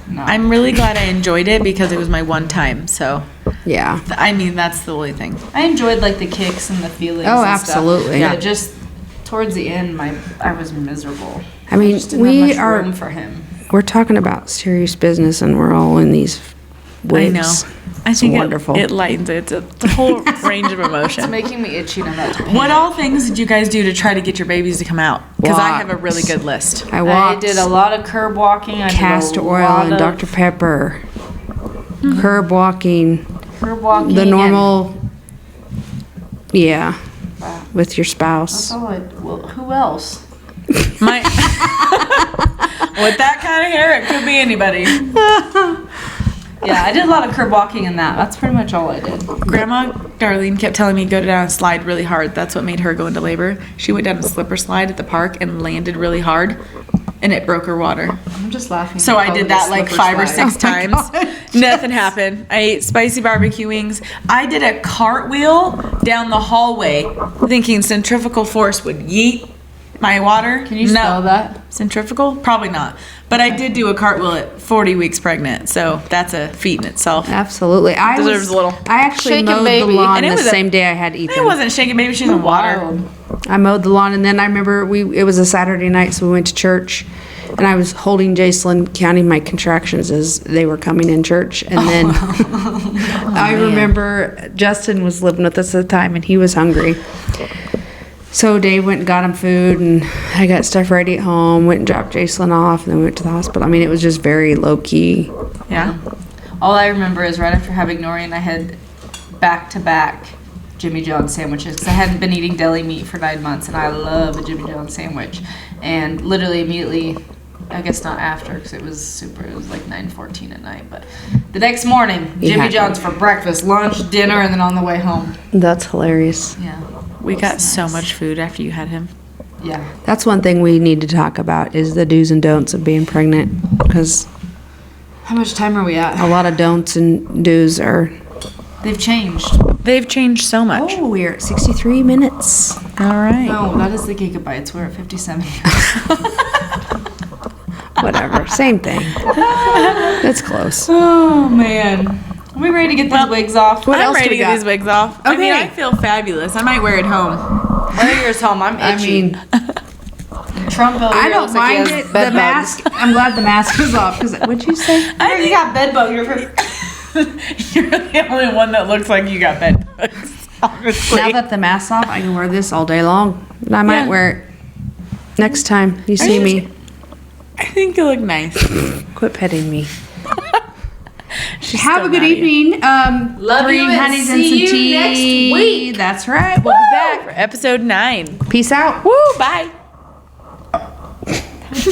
No. I'm really glad I enjoyed it because it was my one time. So, Yeah. I mean, that's the only thing. I enjoyed like the kicks and the feelings. Oh, and absolutely. Stuff. Yeah. But just towards the end, I was miserable. I mean, just didn't have we much are. room for him. We're talking about serious business, and we're all in these wigs. I know. I It's think wonderful. It lightens it. It's a whole range of It's emotion. making me itchy and I'm about to pee. What all things did you guys do to try to get your babies to come out? Because I have a Walks. really good list. I I walked. did a lot of curb walking. I castor did a oil lot and of Dr. Pepper. Curb walking. curb walking. The and- normal. Yeah. Wow. With your That's spouse. all well, who else? My with that kind of hair, it could be anybody. Yeah, I did a lot of curb walking and that. That's pretty much all I did. Grandma Darlene kept telling me go down a slide really hard. That's what made her go into labor. She went down a slipper slide at the park and landed really hard, and it broke her water. I'm just laughing. So I did that like 5 or 6 times. God. Nothing happened. I ate spicy barbecue wings. I did a cartwheel down the hallway, thinking centrifugal force would yeet my water. Can you spell that? Centrifugal? Probably not. But I did do a cartwheel at 40 weeks pregnant, so that's a feat in itself. Absolutely. Deserves a little. I actually Shaken mowed baby. the lawn And it the was a- same day I had Ethan. It wasn't shaking, baby. She was in water. Wild. I mowed the lawn, and then I remember it was a Saturday night, so we went to church, and I was holding Jacelyn, counting my contractions as they were coming in church, and then I remember Justin was living with us at the time, and he was hungry. So Dave went and got him food, and I got stuff ready at home, went and dropped Jacelyn off, and then we went to the hospital. I mean, it was just very low-key. Yeah. All I remember is right after having Norian, I had back-to-back Jimmy John's sandwiches because I hadn't been eating deli meat for 9 months, and I love a Jimmy John's sandwich. And literally immediately, I guess not after because it was like 9:14 at night, but the next morning, You Jimmy had John's for breakfast, lunch, dinner, and then on the way home. That's hilarious. Yeah. We got Nice. so much food after you had him. Yeah. That's one thing we need to talk about is the do's and don'ts of being pregnant, because How much time are we a at? lot of don'ts and do's are. They've changed. They've changed so much. Oh, we're at 63 minutes. All right. No, that is the gigabytes. We're at 57. Whatever, same thing. That's close. Oh, man. Are we ready to get these wigs off? What I'm else do ready we to get got? these wigs off. I mean, Okay. I feel fabulous. I might wear it home. Wear yours home. I'm I itchy. mean, Trump over I here don't looks like he mind has it. bed The bugs. mask. I'm glad the mask is off. Cause what'd you say? I think you got bed bugs. You're the only one that looks like you got bed bugs. Honestly. Now that the mask's off, I can wear this all day long. And I might Yeah. wear it next time you see me. I think you look nice. Quit petting me. She's Have still a good mad at you. evening. Love 3 you and honeys and see some you tea. next week. That's right. We'll be back. For episode 9. Peace out. Woo, bye.